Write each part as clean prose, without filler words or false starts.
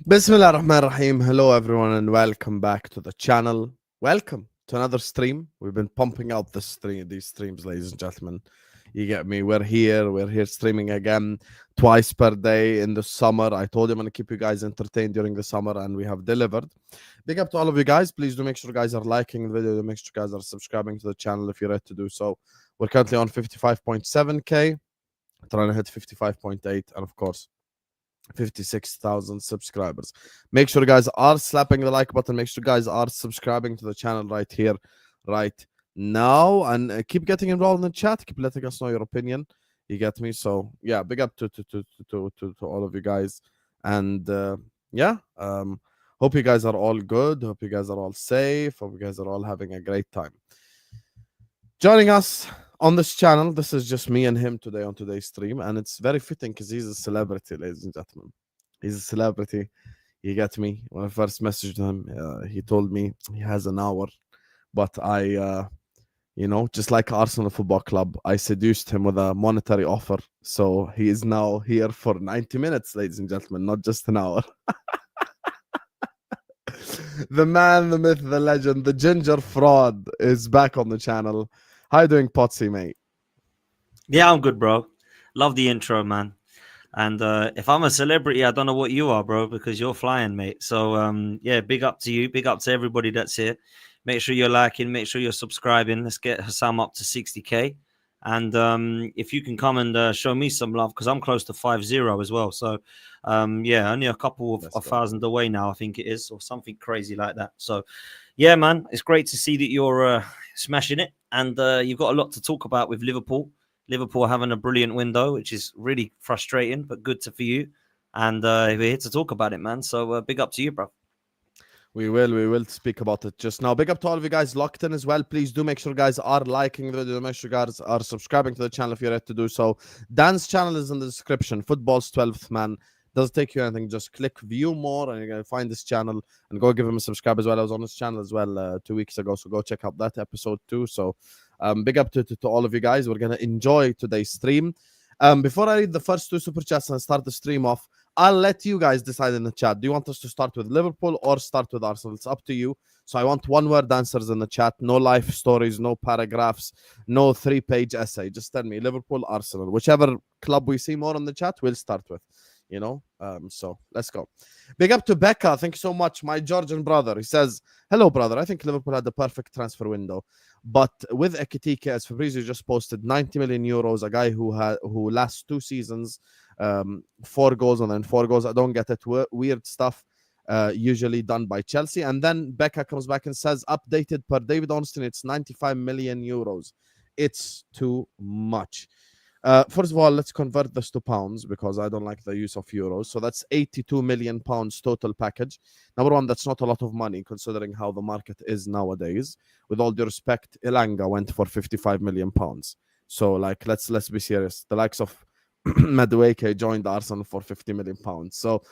Bismillah ar-Rahman ar-Rahim. Hello everyone and welcome back to the channel. Welcome to another stream. We've been pumping out these streams, ladies and gentlemen. You get me? We're here streaming again twice per day in the summer. I told you I'm gonna keep you guys entertained during the summer, and we have delivered. Big up to all of you guys. Please do make sure you guys are liking the video. Make sure you guys are subscribing to the channel if you're ready to do so. We're currently on 55.7k, trying to hit 55.8, and of course 56,000 subscribers. Make sure you guys are slapping the like button. Make sure you guys are subscribing to the channel right here, right now, and keep getting involved in the chat. Keep letting us know your opinion. You get me? So yeah, big up to all of you guys, and hope you guys are all good. Hope you guys are all safe. Hope you guys are all having a great time. Joining us on this channel, this is just me and him today on today's stream, and it's very fitting because he's a celebrity, ladies and gentlemen. He's a celebrity. You get me? When I first messaged him, he told me he has an hour, but I, just like Arsenal Football Club, I seduced him with a monetary offer. So he is now here for 90 minutes, ladies and gentlemen, not just an hour. The man, the myth, the legend, the ginger fraud is back on the channel. How you doing, Potsy, mate? Yeah, I'm good, bro. Love the intro, man. And if I'm a celebrity, I don't know what you are, bro, because you're flying, mate. So, yeah, big up to you. Big up to everybody that's here. Make sure you're liking. Make sure you're subscribing. Let's get Husam up to 60K. And if you can come and show me some love, because I'm close to 50 as well. So, yeah, only a couple of thousand away now, I think it is, or something crazy like that. So, yeah, man, it's great to see that you're smashing it. And you've got a lot to talk about with Liverpool. Liverpool having a brilliant window, which is really frustrating, but good for you. And we're here to talk about it, man. So big up to you, bro. We will speak about it just now. Big up to all of you guys locked in as well. Please do make sure guys are liking the video. Make sure guys are subscribing to the channel if you're ready to do so. Dan's channel is in the description. Football's 12th man. Doesn't take you anything. Just click view more and you're going to find this channel and go give him a subscribe as well. I was on his channel as well 2 weeks ago. So go check out that episode too. So big up to all of you guys. We're going to enjoy today's stream. Before I read the first two super chats and start the stream off, I'll let you guys decide in the chat. Do you want us to start with Liverpool or start with Arsenal? It's up to you. So I want one-word answers in the chat. No life stories, no paragraphs, no 3-page essay. Just tell me Liverpool, Arsenal. Whichever club we see more in the chat, we'll start with. So let's go. Big up to Becca. Thank you so much. My Georgian brother. He says, hello, brother. I think Liverpool had the perfect transfer window. But with Ekitike, as Fabrizio just posted, 90 million euros, a guy who last 2 seasons, 4 goals and then 4 goals. I don't get it. Weird stuff usually done by Chelsea. And then Becca comes back and says, updated per David Ornstein, it's 95 million euros. It's too much. First of all, let's convert this to pounds because I don't like the use of euros. So that's 82 million pounds total package. Number one, that's not a lot of money considering how the market is nowadays. With all due respect, Elanga went for 55 million pounds. So like, let's be serious. The likes of Madueke joined Arsenal for 50 million pounds. So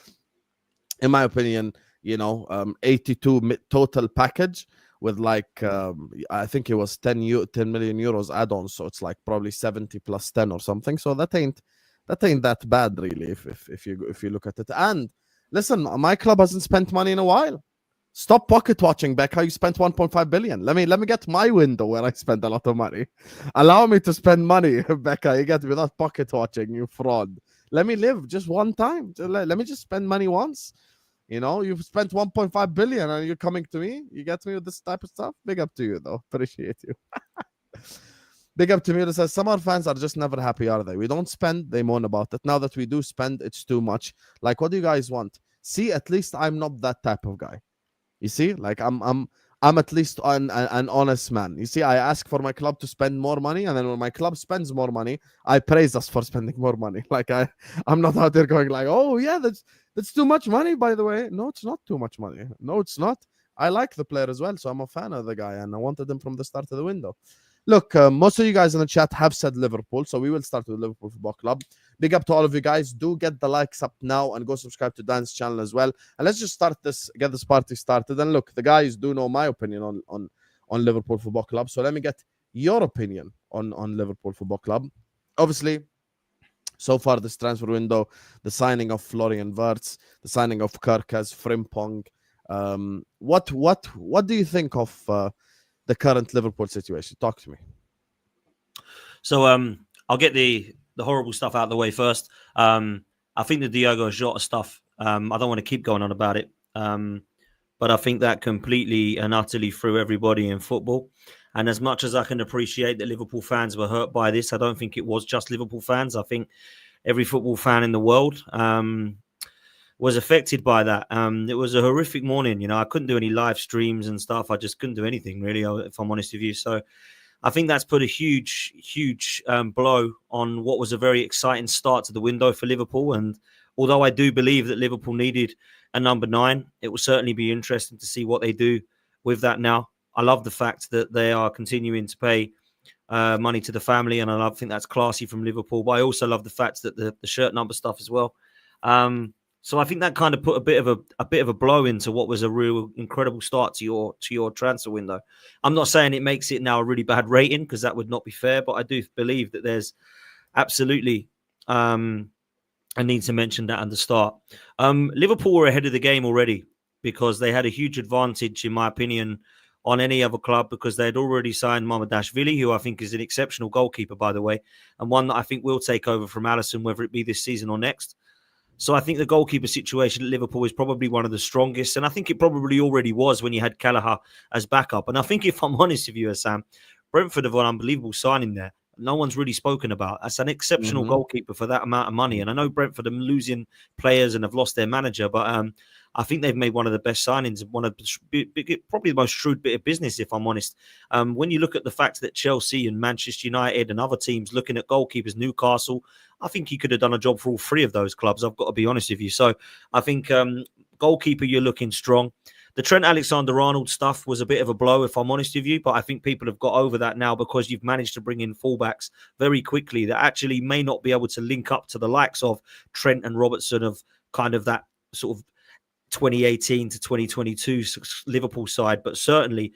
in my opinion, 82 total package with like I think it was 10 million euros add-on, so it's like probably 70 plus 10 or something. So that ain't that bad really if you look at it. And listen, my club hasn't spent money in a while. Stop pocket watching, Becca. You spent 1.5 billion. Let me get my window where I spent a lot of money. Allow me to spend money, Becca. You get without pocket watching, you fraud. Let me live just one time. Let me just spend money once. You've spent 1.5 billion and you're coming to me. You get me with this type of stuff. Big up to you, though. Appreciate you. Big up to me that says, some of our fans are just never happy, are they? We don't spend, they moan about it. Now that we do spend, it's too much. Like, what do you guys want? See, at least I'm not that type of guy. You see, like I'm at least an honest man. You see, I ask for my club to spend more money, and then when my club spends more money, I praise us for spending more money. Like I'm not out there going like, oh yeah, that's too much money, by the way. No, it's not too much money. No, it's not. I like the player as well, so I'm a fan of the guy, and I wanted him from the start of the window. Look, most of you guys in the chat have said Liverpool, so we will start with Liverpool Football Club. Big up to all of you guys. Do get the likes up now and go subscribe to Dan's channel as well. And let's just get this party started. And look, the guys do know my opinion on Liverpool Football Club, so let me get your opinion on Liverpool Football Club. Obviously, so far this transfer window, the signing of Florian Wirtz, the signing of Gyokeres, Frimpong. What do you think of the current Liverpool situation? Talk to me. So I'll get the horrible stuff out of the way first. I think the Diogo Jota stuff, I don't want to keep going on about it. But I think that completely and utterly threw everybody in football. And as much as I can appreciate that Liverpool fans were hurt by this, I don't think it was just Liverpool fans. I think every football fan in the world was affected by that. It was a horrific morning. You know, I couldn't do any live streams and stuff. I just couldn't do anything, really, if I'm honest with you. So I think that's put a huge blow on what was a very exciting start to the window for Liverpool. And although I do believe that Liverpool needed a number 9, it will certainly be interesting to see what they do with that now. I love the fact that they are continuing to pay money to the family, and I think that's classy from Liverpool. But I also love the fact that the shirt number stuff as well. So I think that kind of put a bit of a blow into what was a real incredible start to your transfer window. I'm not saying it makes it now a really bad rating, because that would not be fair, but I do believe that there's absolutely I need to mention that at the start. Liverpool were ahead of the game already, because they had a huge advantage, in my opinion, on any other club, because they had already signed Madueke, who I think is an exceptional goalkeeper, by the way, and one that I think will take over from Alisson, whether it be this season or next. So I think the goalkeeper situation at Liverpool is probably one of the strongest, and I think it probably already was when you had Kelleher as backup. And I think, if I'm honest with you, Sam, Brentford have an unbelievable signing there. No one's really spoken about. That's an exceptional goalkeeper for that amount of money. And I know Brentford are losing players and have lost their manager, but I think they've made one of the best signings, one of probably the most shrewd bit of business, if I'm honest. When you look at the fact that Chelsea and Manchester United and other teams looking at goalkeepers, Newcastle, I think he could have done a job for all 3 of those clubs. I've got to be honest with you. So I think goalkeeper, you're looking strong. The Trent Alexander-Arnold stuff was a bit of a blow, if I'm honest with you, but I think people have got over that now, because you've managed to bring in fullbacks very quickly that actually may not be able to link up to the likes of Trent and Robertson, of kind of that sort of 2018 to 2022 Liverpool side, but certainly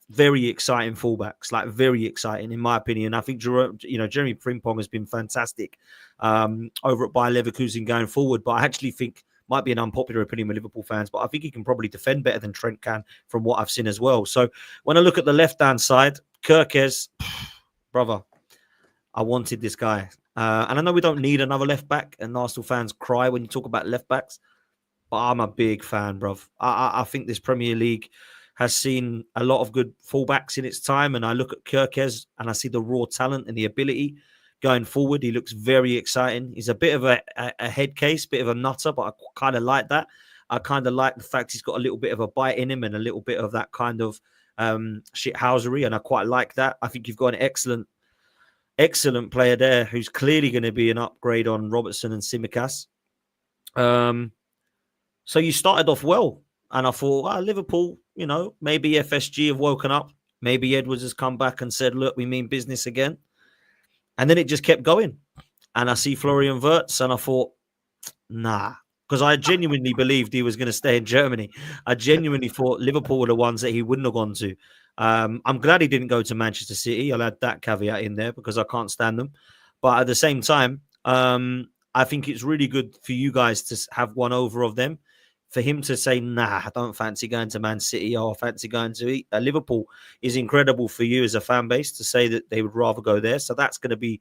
very exciting fullbacks, like very exciting in my opinion. I think Jeremy Frimpong has been fantastic over at Bayer Leverkusen going forward, but I actually think, might be an unpopular opinion with Liverpool fans, but I think he can probably defend better than Trent can from what I've seen as well. So when I look at the left-hand side, Gyokeres, brother, I wanted this guy. And I know we don't need another left-back, and Arsenal fans cry when you talk about left-backs, but I'm a big fan, bruv. I think this Premier League has seen a lot of good fullbacks in its time, and I look at Gyokeres and I see the raw talent and the ability going forward. He looks very exciting. He's a bit of a head case, bit of a nutter, but I kind of like that. I kind of like the fact he's got a little bit of a bite in him and a little bit of that kind of shithousery, and I quite like that. I think you've got an excellent player there who's clearly going to be an upgrade on Robertson and Tsimikas. So you started off well, and I thought, Liverpool, maybe FSG have woken up. Maybe Edwards has come back and said, look, we mean business again. And then it just kept going. And I see Florian Wirtz, and I thought, nah, because I genuinely believed he was going to stay in Germany. I genuinely thought Liverpool were the ones that he wouldn't have gone to. I'm glad he didn't go to Manchester City. I'll add that caveat in there, because I can't stand them. But at the same time, I think it's really good for you guys to have one over of them. For him to say, nah, I don't fancy going to Man City, or I fancy going to Liverpool, is incredible for you as a fan base to say that they would rather go there. So that's going to be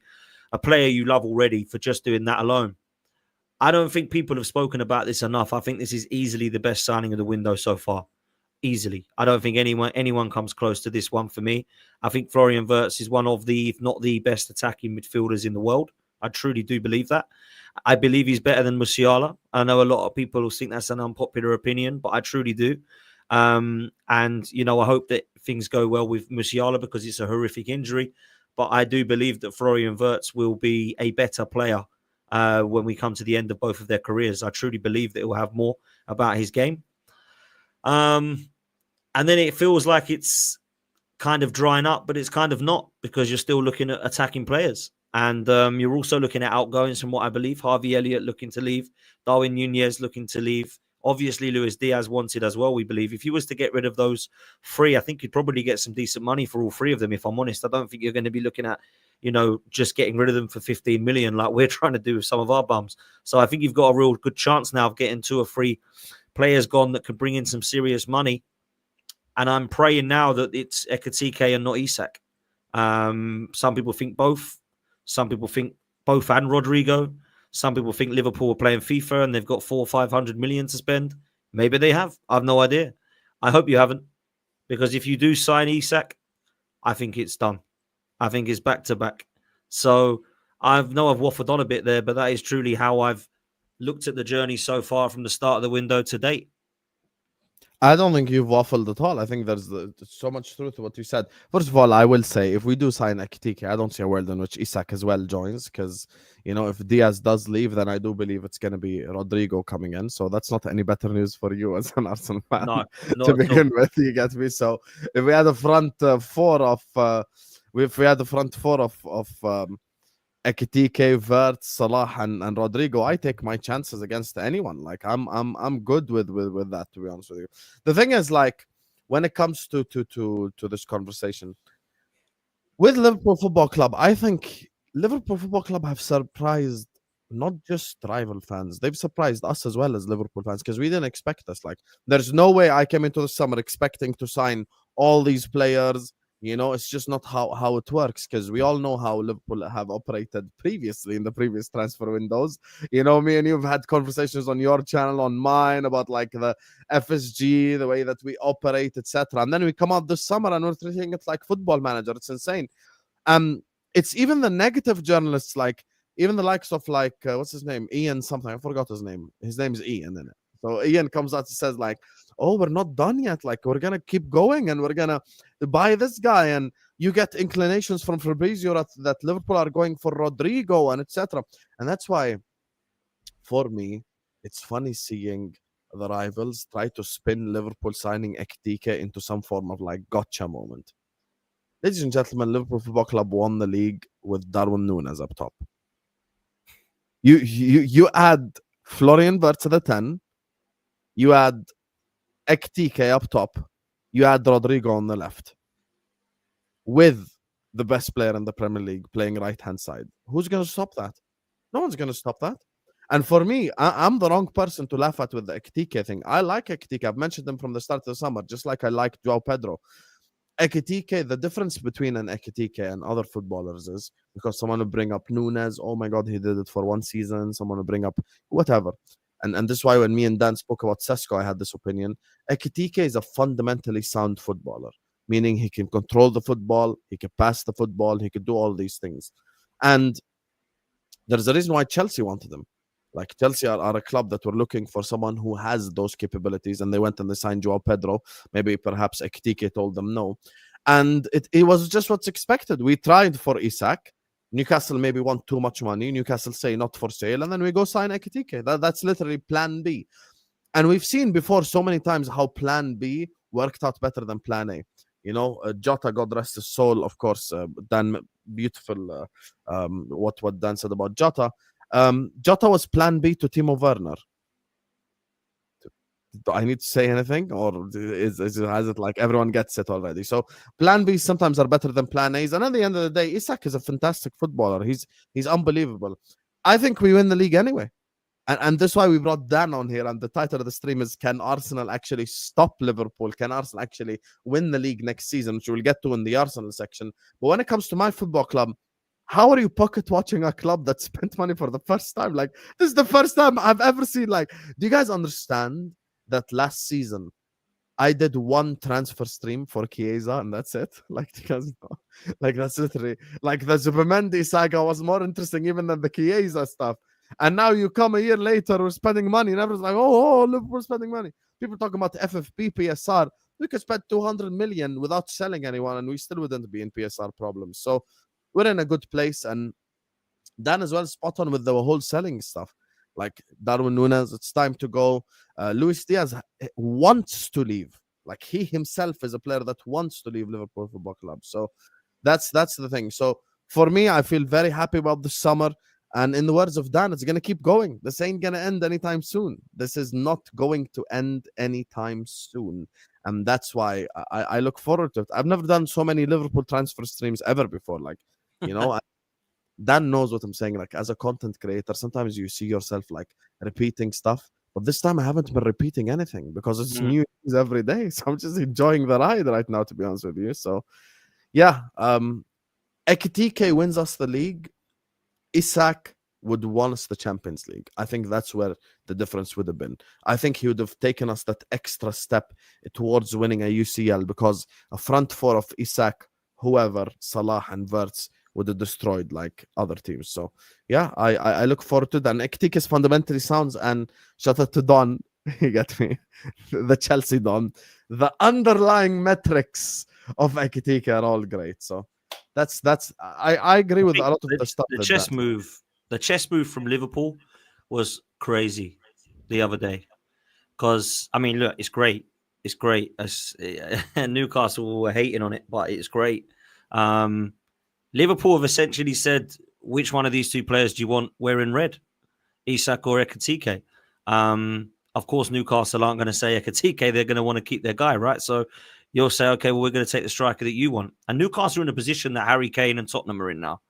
a player you love already for just doing that alone. I don't think people have spoken about this enough. I think this is easily the best signing of the window so far. Easily. I don't think anyone comes close to this one for me. I think Florian Wirtz is one of the, if not the best attacking midfielders in the world. I truly do believe that. I believe he's better than Musiala. I know a lot of people will think that's an unpopular opinion, but I truly do. And, I hope that things go well with Musiala, because it's a horrific injury. But I do believe that Florian Wirtz will be a better player when we come to the end of both of their careers. I truly believe that it will have more about his game. And then it feels like it's kind of drying up, but it's kind of not, because you're still looking at attacking players. And you're also looking at outgoings from what I believe. Harvey Elliott looking to leave. Darwin Nunez looking to leave. Obviously, Luis Diaz wanted as well, we believe. If you was to get rid of those 3, I think you'd probably get some decent money for all 3 of them, if I'm honest. I don't think you're going to be looking at just getting rid of them for 15 million like we're trying to do with some of our bums. So I think you've got a real good chance now of getting 2 or 3 players gone that could bring in some serious money. And I'm praying now that it's Ekitike and not Isak. Some people think both. Some people think both and Rodrygo. Some people think Liverpool are playing FIFA and they've got 400 or 500 million to spend. Maybe they have. I have no idea. I hope you haven't. Because if you do sign Isak, I think it's done. I think it's back to back. So I've waffled on a bit there, but that is truly how I've looked at the journey so far from the start of the window to date. I don't think you've waffled at all. I think there's so much truth to what you said. First of all, I will say, if we do sign Ekitike, I don't see a world in which Isak as well joins, because, if Diaz does leave, then I do believe it's going to be Rodrygo coming in. So that's not any better news for you as an Arsenal fan. No, to begin with, you get me? So if we had a front four of Ekitike, Wirtz, Salah, and Rodrygo, I take my chances against anyone. Like I'm good with that, to be honest with you. The thing is, like, when it comes to this conversation with Liverpool Football Club, I think Liverpool Football Club have surprised not just rival fans, they've surprised us as well as Liverpool fans, because we didn't expect this. Like, there's no way I came into the summer expecting to sign all these players. It's just not how it works, because we all know how Liverpool have operated previously in the previous transfer windows. Me and you've had conversations on your channel, on mine, about like the FSG, the way that we operate, etc. And then we come out this summer and we're treating it like Football Manager. It's insane. It's even the negative journalists, like even the likes of like what's his name, Ian something. I forgot his name. His name is Ian, isn't it? So Ian comes out and says like, "Oh, we're not done yet. Like, we're gonna keep going and we're gonna buy this guy." And you get inclinations from Fabrizio that Liverpool are going for Rodrygo and etc. And that's why, for me, it's funny seeing the rivals try to spin Liverpool signing Ekitike into some form of like gotcha moment. Ladies and gentlemen, Liverpool Football Club won the league with Darwin Núñez up top. You add Florian Wirtz to the 10. You add Ekitike up top. You add Rodrygo on the left. With the best player in the Premier League playing right-hand side. Who's going to stop that? No one's going to stop that. And for me, I'm the wrong person to laugh at with the Ekitike thing. I like Ekitike. I've mentioned him from the start of the summer, just like I like João Pedro. Ekitike, the difference between an Ekitike and other footballers is because someone will bring up Núñez. Oh my God, he did it for one season. Someone will bring up whatever. And this is why when me and Dan spoke about Sesko, I had this opinion. Ekitike is a fundamentally sound footballer, meaning he can control the football, he can pass the football, he can do all these things. And there's a reason why Chelsea wanted him. Like, Chelsea are a club that were looking for someone who has those capabilities, and they went and they signed João Pedro. Maybe perhaps Ekitike told them no. And it was just what's expected. We tried for Isak. Newcastle maybe want too much money. Newcastle say not for sale, and then we go sign Ekitike. That's literally plan B. And we've seen before so many times how plan B worked out better than plan A. Jota, God rest his soul, of course. Dan, beautiful what Dan said about Jota. Jota was plan B to Timo Werner. Do I need to say anything, or has it like everyone gets it already? So plan Bs sometimes are better than plan As, and at the end of the day, Isak is a fantastic footballer. He's unbelievable. I think we win the league anyway, and that's why we brought Dan on here. And the title of the stream is: Can Arsenal actually stop Liverpool? Can Arsenal actually win the league next season? Which we'll get to in the Arsenal section. But when it comes to my football club, how are you pocket watching a club that spent money for the first time? Like, this is the first time I've ever seen. Like, do you guys understand that last season I did one transfer stream for Chiesa and that's it? Like, because like that's literally like the Zubimendi saga was more interesting even than the Chiesa stuff. And now you come a year later, we're spending money, and everyone's like, oh, Liverpool spending money. People talking about FFP, PSR. We could spend 200 million without selling anyone, and we still wouldn't be in PSR problems. So we're in a good place. And Dan as well, spot on with the whole selling stuff. Like Darwin Núñez, it's time to go. Luis Diaz wants to leave. Like, he himself is a player that wants to leave Liverpool Football Club. So that's the thing. So for me, I feel very happy about the summer. And in the words of Dan, it's going to keep going. This ain't going to end anytime soon. This is not going to end anytime soon. And that's why I look forward to it. I've never done so many Liverpool transfer streams ever before. Like, You know, Dan knows what I'm saying. Like, as a content creator, sometimes you see yourself like repeating stuff, but this time I haven't been repeating anything because it's Mm. new news every day. So I'm just enjoying the ride right now, to be honest with you. So yeah, Ekitike wins us the league. Isak would won us the Champions League. I think that's where the difference would have been. I think he would have taken us that extra step towards winning a UCL, because a front four of Isak, whoever, Salah and Wirtz would have destroyed like other teams. So yeah, I look forward to that. And Ekitike is fundamentally sounds, and shout out to Don. You get me? The Chelsea Don. The underlying metrics of Ekitike are all great. So I agree I with a think lot of the stuff the that chess Dan. move, the chess move from Liverpool was crazy the other day. Because I mean, look, it's great. It's great. As Newcastle were hating on it, but it's great. Um, Liverpool have essentially said, which one of these two players do you want wearing red, Isak or Ekitike? Of course, Newcastle aren't going to say Ekitike. They're going to want to keep their guy, right? So you'll say, okay, well, we're going to take the striker that you want. And Newcastle are in a position that Harry Kane and Tottenham are in now.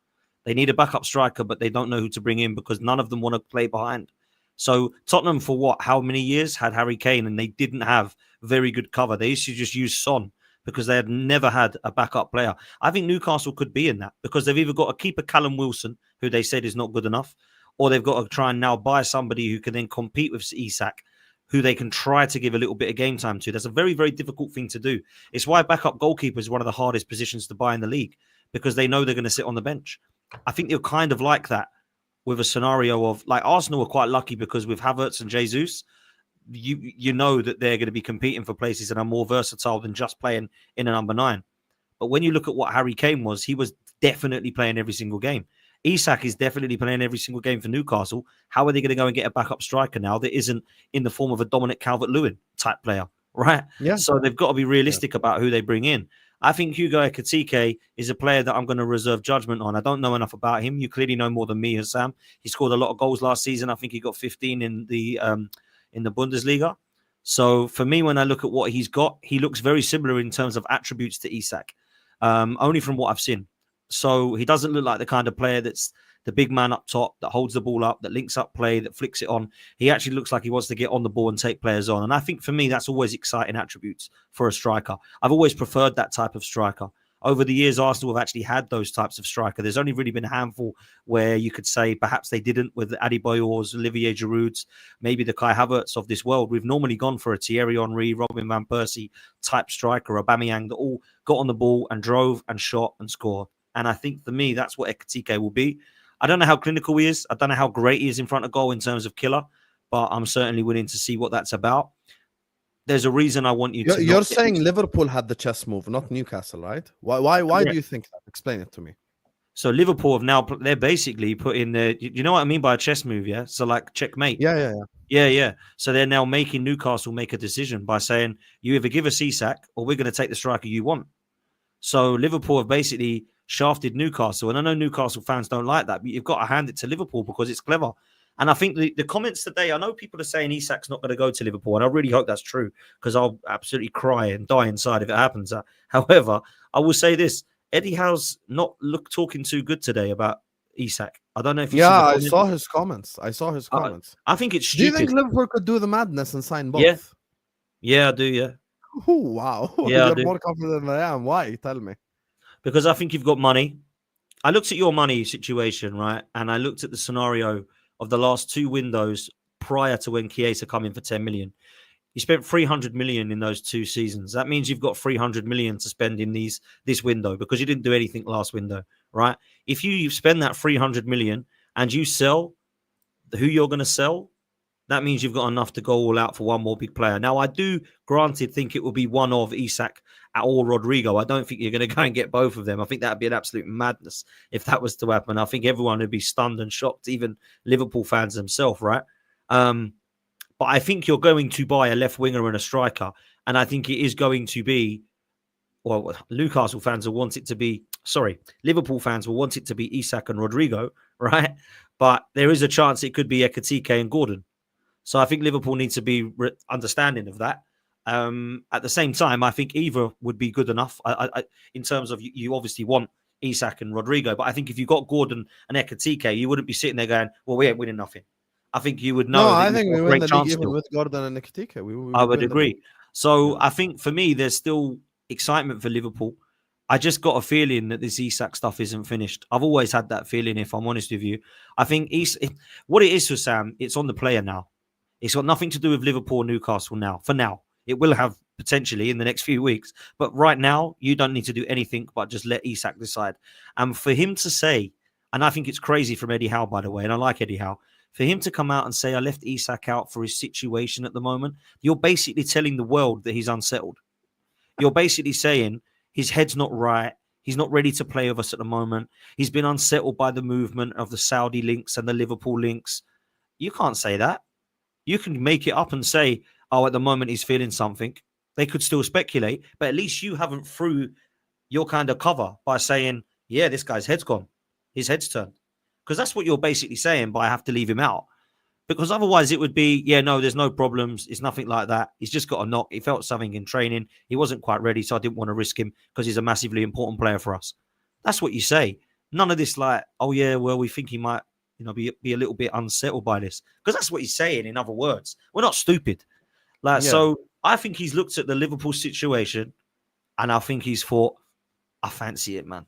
They need a backup striker, but they don't know who to bring in because none of them want to play behind. So Tottenham, for what, how many years had Harry Kane, and they didn't have very good cover. They used to just use Son because they had never had a backup player. I think Newcastle could be in that because they've either got to keep a Callum Wilson, who they said is not good enough, or they've got to try and now buy somebody who can then compete with Isak, who they can try to give a little bit of game time to. That's a very, very difficult thing to do. It's why backup goalkeeper is one of the hardest positions to buy in the league, because they know they're going to sit on the bench. I think you're kind of like that with a scenario of, like, Arsenal were quite lucky because with Havertz and Jesus, you know that they're going to be competing for places that are more versatile than just playing in a number 9. But when you look at what Harry Kane was, he was definitely playing every single game. Isak is definitely playing every single game for Newcastle. How are they going to go and get a backup striker now that isn't in the form of a Dominic Calvert-Lewin type player, right? Yeah. So they've got to be realistic about who they bring in. I think Hugo Ekitike is a player that I'm going to reserve judgment on. I don't know enough about him. You clearly know more than me, Husam. He scored a lot of goals last season. I think he got 15 in the Bundesliga. So for me, when I look at what he's got, he looks very similar in terms of attributes to Isak, only from what I've seen. So he doesn't look like the kind of player that's the big man up top that holds the ball up, that links up play, that flicks it on. He actually looks like he wants to get on the ball and take players on. And I think for me, that's always exciting attributes for a striker. I've always preferred that type of striker. Over the years, Arsenal have actually had those types of striker. There's only really been a handful where you could say perhaps they didn't, with Adebayor's, Olivier Giroud's, maybe the Kai Havertz of this world. We've normally gone for a Thierry Henry, Robin Van Persie type striker, Aubameyang, that all got on the ball and drove and shot and scored. And I think for me, that's what Ekitike will be. I don't know how clinical he is. I don't know how great he is in front of goal in terms of killer, but I'm certainly willing to see what that's about. There's a reason I want you to. You're saying Liverpool had the chess move, not Newcastle, right? Why do you think that? Explain it to me. So Liverpool have now, they're basically put in their, you know what I mean by a chess move, yeah? So like checkmate. Yeah. So they're now making Newcastle make a decision by saying, you either give us Isak or we're going to take the striker you want. So Liverpool have basically shafted Newcastle. And I know Newcastle fans don't like that, but you've got to hand it to Liverpool because it's clever. And I think the comments today, I know people are saying Isak's not going to go to Liverpool, and I really hope that's true because I'll absolutely cry and die inside if it happens. However, I will say this. Eddie Howe's not talking too good today about Isak. I don't know if you I saw his comments. I think it's stupid. Do you think Liverpool could do the madness and sign both? Yeah, I do, yeah. Oh, wow. Yeah, you're more confident than I am. Why? Tell me. Because I think you've got money. I looked at your money situation, right? And I looked at the scenario of the last 2 windows prior to when Chiesa come in for 10 million. You spent 300 million in those 2 seasons. That means you've got 300 million to spend in this window because you didn't do anything last window, right? If you spend that 300 million and you sell who you're going to sell, that means you've got enough to go all out for one more big player. Now, I do, granted, think it will be one of Isak or Rodrygo. I don't think you're going to go and get both of them. I think that would be an absolute madness if that was to happen. I think everyone would be stunned and shocked, even Liverpool fans themselves, right? But I think you're going to buy a left winger and a striker. And I think it is going to be, well, Newcastle fans will want it to be, Liverpool fans will want it to be Isak and Rodrygo, right? But there is a chance it could be Ekitike and Gordon. So I think Liverpool needs to be understanding of that. At the same time, I think either would be good enough. In terms of you obviously want Isak and Rodrygo. But I think if you got Gordon and Ekitike, you wouldn't be sitting there going, well, we ain't winning nothing. I think you would know No, that I you've think got we a win great the league chance even still. with Gordon and Ekitike. We I would win the league. agree. So Yeah. I think for me, there's still excitement for Liverpool. I just got a feeling that this Isak stuff isn't finished. I've always had that feeling, if I'm honest with you. I think what it is for Sam, it's on the player now. It's got nothing to do with Liverpool or Newcastle now. For now, it will have potentially in the next few weeks. But right now, you don't need to do anything but just let Isak decide. And for him to say, and I think it's crazy from Eddie Howe, by the way, and I like Eddie Howe, for him to come out and say, I left Isak out for his situation at the moment, you're basically telling the world that he's unsettled. You're basically saying his head's not right. He's not ready to play with us at the moment. He's been unsettled by the movement of the Saudi links and the Liverpool links. You can't say that. You can make it up and say, oh, at the moment he's feeling something. They could still speculate, but at least you haven't threw your kind of cover by saying, yeah, this guy's head's gone. His head's turned. Because that's what you're basically saying by I have to leave him out. Because otherwise it would be, yeah, no, there's no problems. It's nothing like that. He's just got a knock. He felt something in training. He wasn't quite ready, so I didn't want to risk him because he's a massively important player for us. That's what you say. None of this like, oh, yeah, well, we think he might, be a little bit unsettled by this. Because that's what he's saying, in other words. We're not stupid. So I think he's looked at the Liverpool situation and I think he's thought, I fancy it, man.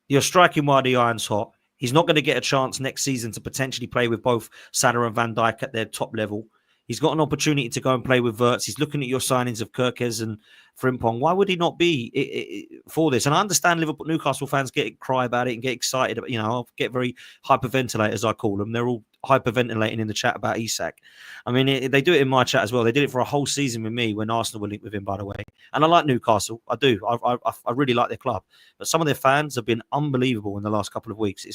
You're striking while the iron's hot. He's not going to get a chance next season to potentially play with both Salah and Van Dijk at their top level. He's got an opportunity to go and play with Wirtz. He's looking at your signings of Gyokeres and Frimpong. Why would he not be for this? And I understand Newcastle fans cry about it and get excited. I'll get very hyperventilate, as I call them. They're all hyperventilating in the chat about Isak. I mean, they do it in my chat as well. They did it for a whole season with me when Arsenal were linked with him, by the way. And I like Newcastle. I do. I really like their club. But some of their fans have been unbelievable in the last couple of weeks.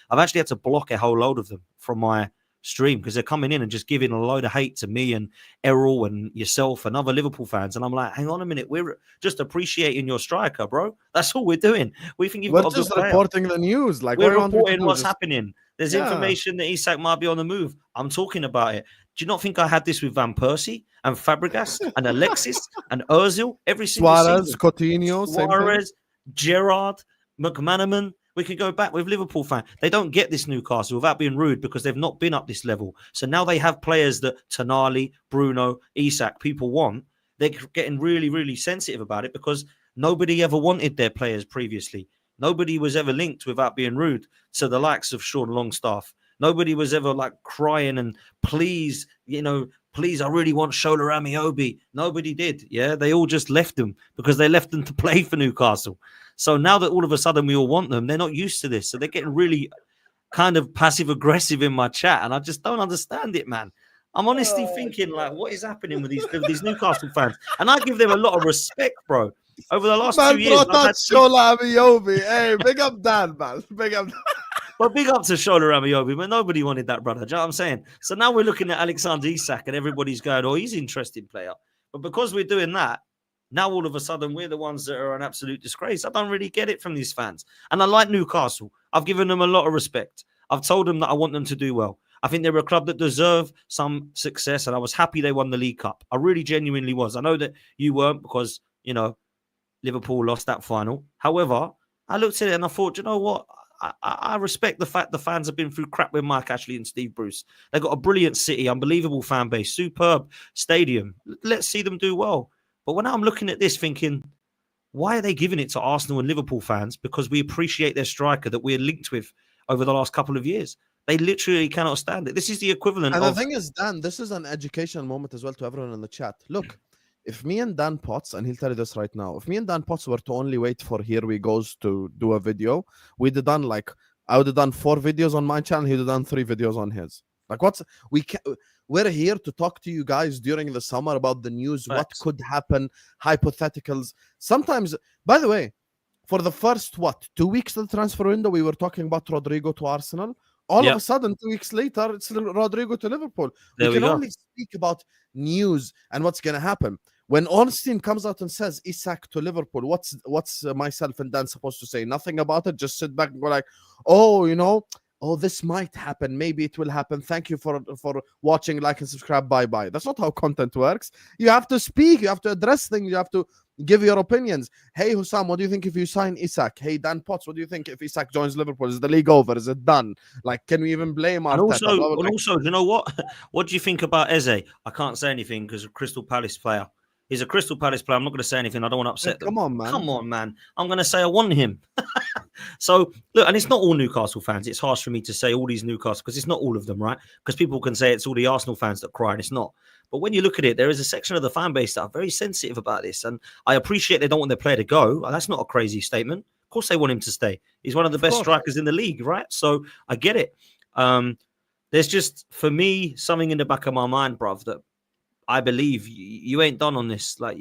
I've actually had to block a whole load of them from my stream because they're coming in and just giving a load of hate to me and Errol and yourself and other Liverpool fans. And I'm like, hang on a minute, we're just appreciating your striker, bro. That's all we're doing. We think we're just reporting the news. Like we're reporting what's happening. There's information that Isak might be on the move. I'm talking about it. Do you not think I had this with Van Persie and Fabregas and Alexis and Ozil every single season? Coutinho, Suarez, Gerrard, McManaman. We could go back with Liverpool fans. They don't get this Newcastle without being rude because they've not been up this level. So now they have players that Tonali, Bruno, Isak, people want. They're getting really, really sensitive about it because nobody ever wanted their players previously. Nobody was ever linked without being rude to the likes of Sean Longstaff. Nobody was ever like crying and please, please, I really want Shola Amiobi. Nobody did. Yeah, they all just left them because they left them to play for Newcastle. So now that all of a sudden we all want them, they're not used to this. So they're getting really kind of passive aggressive in my chat. And I just don't understand it, man. I'm honestly thinking, like, what is happening with these Newcastle fans? And I give them a lot of respect, bro. Over the last 2 years, Shola Amiobi. Hey, big up Dan, man. Big up. Well, big up to Shola Amiobi, but nobody wanted that, brother. Do you know what I'm saying? So now we're looking at Alexander Isak and everybody's going, oh, he's an interesting player. But because we're doing that, now all of a sudden we're the ones that are an absolute disgrace. I don't really get it from these fans. And I like Newcastle. I've given them a lot of respect. I've told them that I want them to do well. I think they're a club that deserve some success, and I was happy they won the League Cup. I really genuinely was. I know that you weren't because, Liverpool lost that final. However, I looked at it and I thought, you know what? I respect the fact the fans have been through crap with Mike Ashley and Steve Bruce. They've got a brilliant city, unbelievable fan base, superb stadium. Let's see them do well. But when I'm looking at this thinking, why are they giving it to Arsenal and Liverpool fans? Because we appreciate their striker that we're linked with over the last couple of years. They literally cannot stand it. This is the equivalent of... And the thing is, Dan, this is an educational moment as well to everyone in the chat. Look, if me and Dan Potts, and he'll tell you this right now, if me and Dan Potts were to only wait for Here We Goes to do a video, we'd have done I would have done 4 videos on my channel, he'd have done 3 videos on his. We're here to talk to you guys during the summer about the news, what could happen, hypotheticals. Sometimes, by the way, for the first, 2 weeks of the transfer window, we were talking about Rodrygo to Arsenal. All of a sudden, 2 weeks later, it's Rodrygo to Liverpool. We can only speak about news and what's going to happen. When Ornstein comes out and says Isak to Liverpool, what's myself and Dan supposed to say? Nothing about it. Just sit back and go like, this might happen. Maybe it will happen. Thank you for watching, like and subscribe. Bye-bye. That's not how content works. You have to speak. You have to address things. You have to Give your opinions. Hey, Husam, what do you think if you sign Isak? Hey, Dan Potts, what do you think if Isak joins Liverpool? Is the league over? Is it done? Like, can we even blame And Arteta? also, Blah, blah, and blah. also, you know what? What do you think about Eze? I can't say anything because a Crystal Palace player. He's a Crystal Palace player. I'm not going to say anything. I don't want to upset them. Come on, man. Come on, man. I'm going to say I want him. So look, and it's not all Newcastle fans. It's harsh for me to say all these Newcastle because it's not all of them, right? Because people can say it's all the Arsenal fans that cry, and it's not. But when you look at it, there is a section of the fan base that are very sensitive about this, and I appreciate they don't want their player to go. That's not a crazy statement. Of course, they want him to stay. He's one of the best strikers in the league, right? So I get it. There's just, for me, something in the back of my mind, bruv, that I believe you ain't done on this. Like,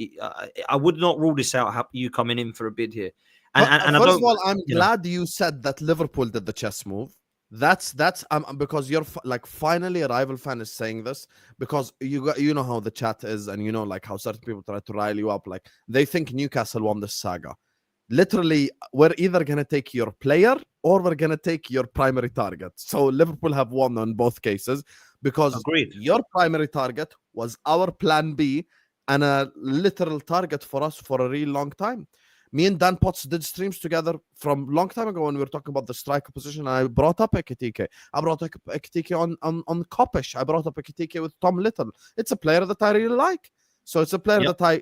I would not rule this out. You coming in for a bid here. And first of all, I'm glad you said that Liverpool did the chess move. That's because you're like finally a rival fan is saying this because you know how the chat is and you know like how certain people try to rile you up. Like they think Newcastle won this saga. Literally, we're either gonna take your player or we're gonna take your primary target. So Liverpool have won on both cases because your primary target was our plan B and a literal target for us for a real long time. Me and Dan Potts did streams together from long time ago when we were talking about the striker position. I brought up Ekitike. I brought up Ekitike on Kopish. I brought up Ekitike with Tom Little. It's a player that I really like. So it's a player that I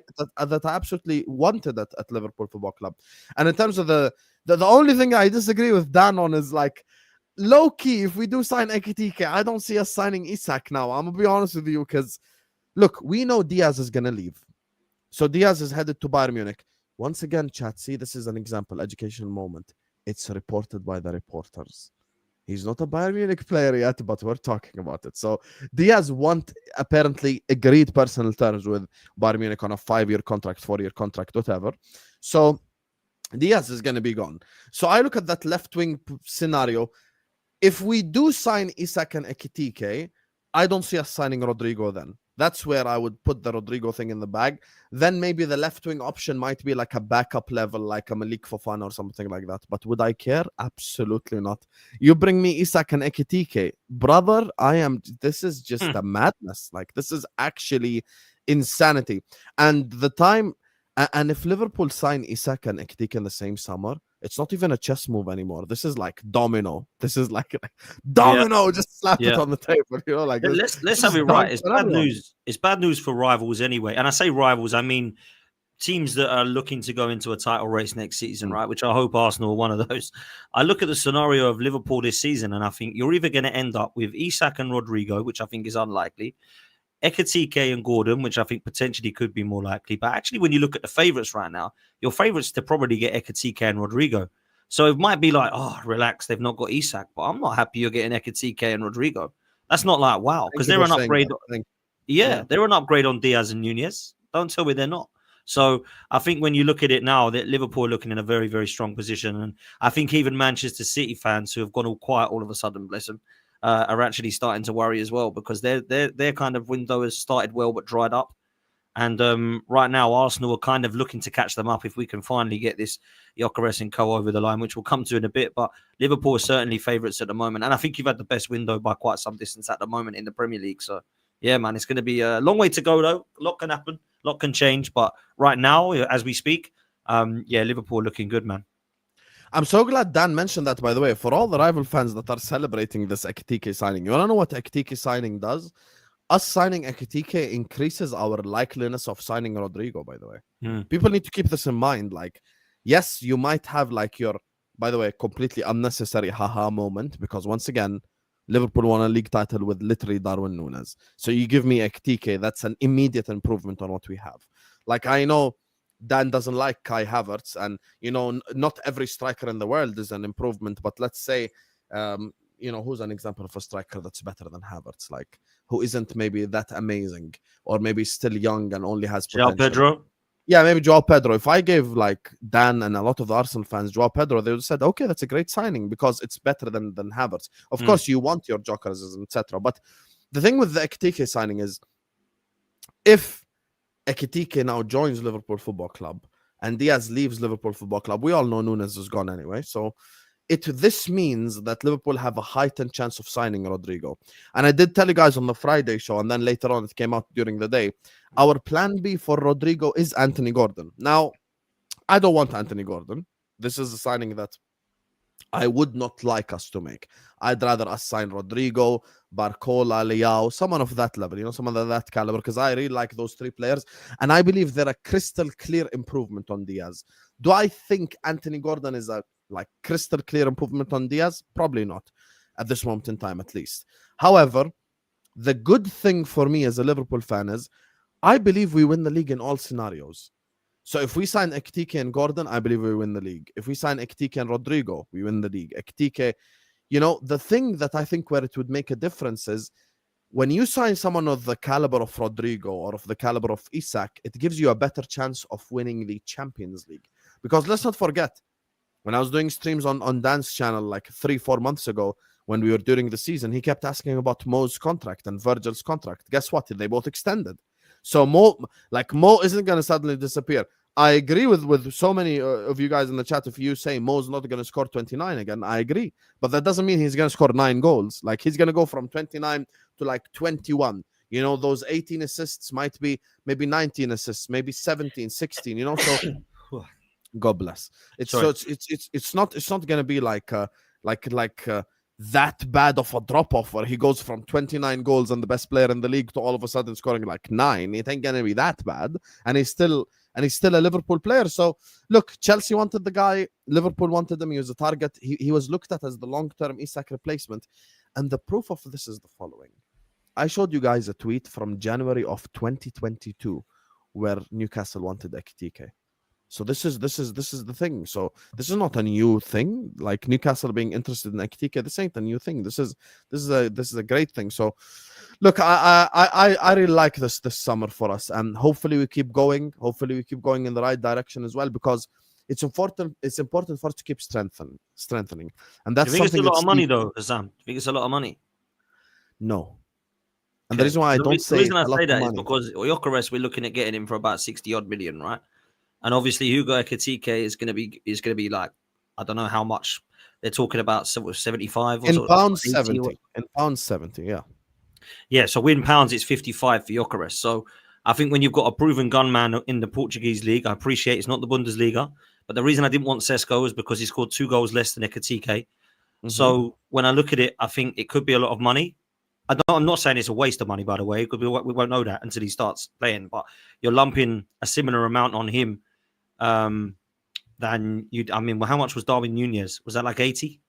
absolutely wanted at Liverpool Football Club. And in terms of the only thing I disagree with Dan on is like low key, if we do sign Ekitike, I don't see us signing Isak now. I'm gonna be honest with you, because look, we know Diaz is gonna leave. So Diaz is headed to Bayern Munich. Once again, chat, see, this is an example, educational moment. It's reported by the reporters. He's not a Bayern Munich player yet, but we're talking about it. So Diaz apparently agreed personal terms with Bayern Munich on a 5-year contract, 4-year contract, whatever. So Diaz is going to be gone. So I look at that left-wing scenario. If we do sign Isak and Ekitike, I don't see us signing Rodrygo then. That's where I would put the Rodrygo thing in the bag. Then maybe the left-wing option might be like a backup level, like a Malik Fofana or something like that. But would I care? Absolutely not. You bring me Isak and Ekitike. Brother, this is just a madness. Like, this is actually insanity. And if Liverpool sign Isak and Ekitike in the same summer, it's not even a chess move anymore. This is like domino. This is like domino. Just slap it on the table. You know, like let's have it right. It's bad news. It's bad news for rivals anyway. And I say rivals, I mean teams that are looking to go into a title race next season, right? Which I hope Arsenal are one of those. I look at the scenario of Liverpool this season, and I think you're either going to end up with Isak and Rodrygo, which I think is unlikely, Ekitike and Gordon, which I think potentially could be more likely. But actually, when you look at the favourites right now, your favourites to probably get Ekitike and Rodrygo. So it might be like, oh, relax, they've not got Isak. But I'm not happy you're getting Ekitike and Rodrygo. That's not like, wow, because they're an upgrade. They're an upgrade on Diaz and Nunez. Don't tell me they're not. So I think when you look at it now, that Liverpool are looking in a very, very strong position. And I think even Manchester City fans who have gone all quiet all of a sudden, bless them, are actually starting to worry as well, because their kind of window has started well but dried up. And right now, Arsenal are kind of looking to catch them up if we can finally get this Gyokeres and co over the line, which we'll come to in a bit. But Liverpool are certainly favourites at the moment. And I think you've had the best window by quite some distance at the moment in the Premier League. So, yeah, man, it's going to be a long way to go, though. A lot can happen, a lot can change. But right now, as we speak, Liverpool are looking good, man. I'm so glad Dan mentioned that, by the way, for all the rival fans that are celebrating this Ekitike signing. You want to know what Ekitike signing does? Us signing Ekitike increases our likeliness of signing Rodrygo, by the way. People need to keep this in mind. Like, yes, you might have like your, by the way, completely unnecessary haha moment, because once again, Liverpool won a league title with literally Darwin Núñez. So you give me Ekitike, that's an immediate improvement on what we have. Like, I know Dan doesn't like Kai Havertz, and you know, not every striker in the world is an improvement, but let's say who's an example of a striker that's better than Havertz, like who isn't maybe that amazing, or maybe still young and only has potential. João Pedro? Yeah, maybe João Pedro. If I gave like Dan and a lot of the Arsenal fans João Pedro, they would have said, okay, that's a great signing because it's better than Havertz. Of course, you want your Gyokeres, etc. But the thing with the Ekitike signing is, if Ekitike now joins Liverpool Football Club and Diaz leaves Liverpool Football Club, we all know Núñez is gone anyway. So this means that Liverpool have a heightened chance of signing Rodrygo. And I did tell you guys on the Friday show, and then later on it came out during the day. Our plan B for Rodrygo is Anthony Gordon. Now, I don't want Anthony Gordon. This is a signing that I would not like us to make. I'd rather us sign Rodrygo, Barcola, Leao, someone of that level, someone of that caliber, because I really like those three players. And I believe they're a crystal clear improvement on Diaz. Do I think Anthony Gordon is a crystal clear improvement on Diaz? Probably not, at this moment in time, at least. However, the good thing for me as a Liverpool fan is I believe we win the league in all scenarios. So if we sign Ekitike and Gordon, I believe we win the league. If we sign Ekitike and Rodrygo, we win the league. Ekitike, the thing that I think where it would make a difference is when you sign someone of the caliber of Rodrygo or of the caliber of Isak, it gives you a better chance of winning the Champions League. Because let's not forget, when I was doing streams on Dan's channel like 3-4 months ago, when we were during the season, he kept asking about Mo's contract and Virgil's contract. Guess what? They both extended. So Mo isn't going to suddenly disappear. I agree with so many of you guys in the chat. If you say Mo's not going to score 29 again, I agree. But that doesn't mean he's going to score 9 goals. Like, he's going to go from 29 to 21. Those 18 assists might be maybe 19 assists, maybe 17, 16, so God bless. It's not going to be that bad of a drop off where he goes from 29 goals and the best player in the league to all of a sudden scoring 9. It ain't gonna be that bad, and he's still a Liverpool player. So look, Chelsea wanted the guy, Liverpool wanted him. He was a target. He was looked at as the long-term Isak replacement, and the proof of this is the following. I showed you guys a tweet from January of 2022 where Newcastle wanted Ekitike. So this is the thing. So this is not a new thing. Like Newcastle being interested in Ekitike, this ain't a new thing. This is a great thing. So look, I really like this summer for us, and hopefully we keep going. Hopefully we keep going in the right direction as well, because it's important. It's important for us to keep strengthening, and that's Do you think something. It's a lot of money though, Husam? Do you think it's a lot of money? No. And the reason why I don't say the reason I say that is money, because Gyokeres, we're looking at getting him for about 60 odd million, right? And obviously, Hugo Ekitike is going to be like, I don't know how much they're talking about, 75 or in pounds 70. 70. In pounds 70, yeah. Yeah, so in pounds it's 55 for Gyokeres. So I think when you've got a proven gunman in the Portuguese league, I appreciate it's not the Bundesliga, but the reason I didn't want Sesko is because he scored 2 goals less than Ekitike. Mm-hmm. So when I look at it, I think it could be a lot of money. I'm not saying it's a waste of money, by the way, because we won't know that until he starts playing. But you're lumping a similar amount on him than you. I mean, how much was Darwin Nunez? Was that like 80,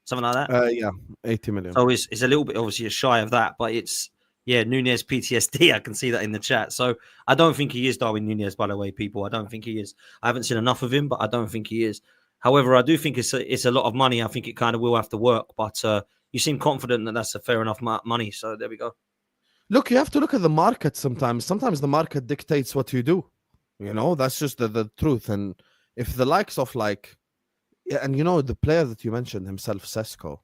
something like that? Yeah, 80 million. So it's a little bit obviously shy of that, but it's Nunez PTSD. I can see that in the chat. So I don't think he is Darwin Nunez, by the way, people. I don't think he is. I haven't seen enough of him, but I don't think he is. However, I do think it's a lot of money. I think it kind of will have to work, but you seem confident that that's a fair enough money. So there we go. Look, you have to look at the market sometimes. Sometimes the market dictates what you do. That's just the truth. And if the likes of and the player that you mentioned himself, Sesko,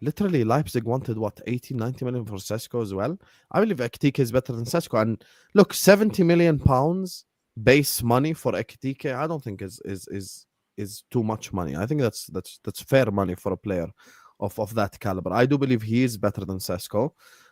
literally Leipzig wanted 80, 90 million for Sesko as well. I believe Ekitike is better than Sesko. And look, 70 million pounds base money for Ekitike, I don't think is too much money. I think that's fair money for a player of that caliber. I do believe he is better than Sesko.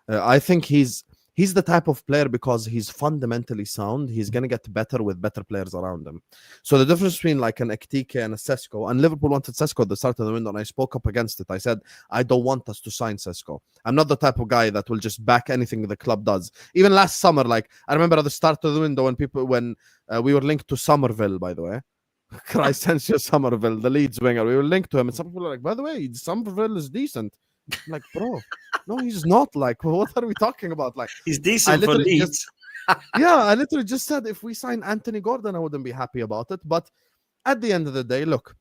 I think he's the type of player, because he's fundamentally sound, he's going to get better with better players around him. So the difference between an Ekitike and a Sesko, and Liverpool wanted Sesko at the start of the window, and I spoke up against it. I said, I don't want us to sign Sesko. I'm not the type of guy that will just back anything the club does. Even last summer, I remember at the start of the window when we were linked to Somerville, by the way. Crescencio Somerville, the Leeds winger. We were linked to him, and some people were like, by the way, Somerville is decent. I'm like, bro, no, he's not. What are we talking about? He's decent for Leeds. I literally just said if we sign Anthony Gordon, I wouldn't be happy about it. But at the end of the day, look,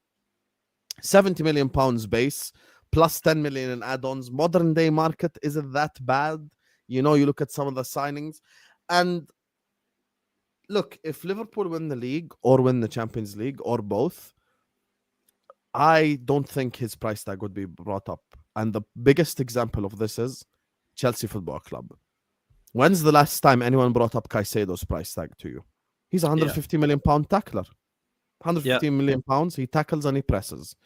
70 million pounds base plus 10 million in add-ons. Modern day market isn't that bad. You look at some of the signings, and look, if Liverpool win the league or win the Champions League or both, I don't think his price tag would be brought up. And the biggest example of this is Chelsea Football Club. When's the last time anyone brought up Caicedo's price tag to you? He's a 150 million pound tackler. 150 million pounds, he tackles and he presses.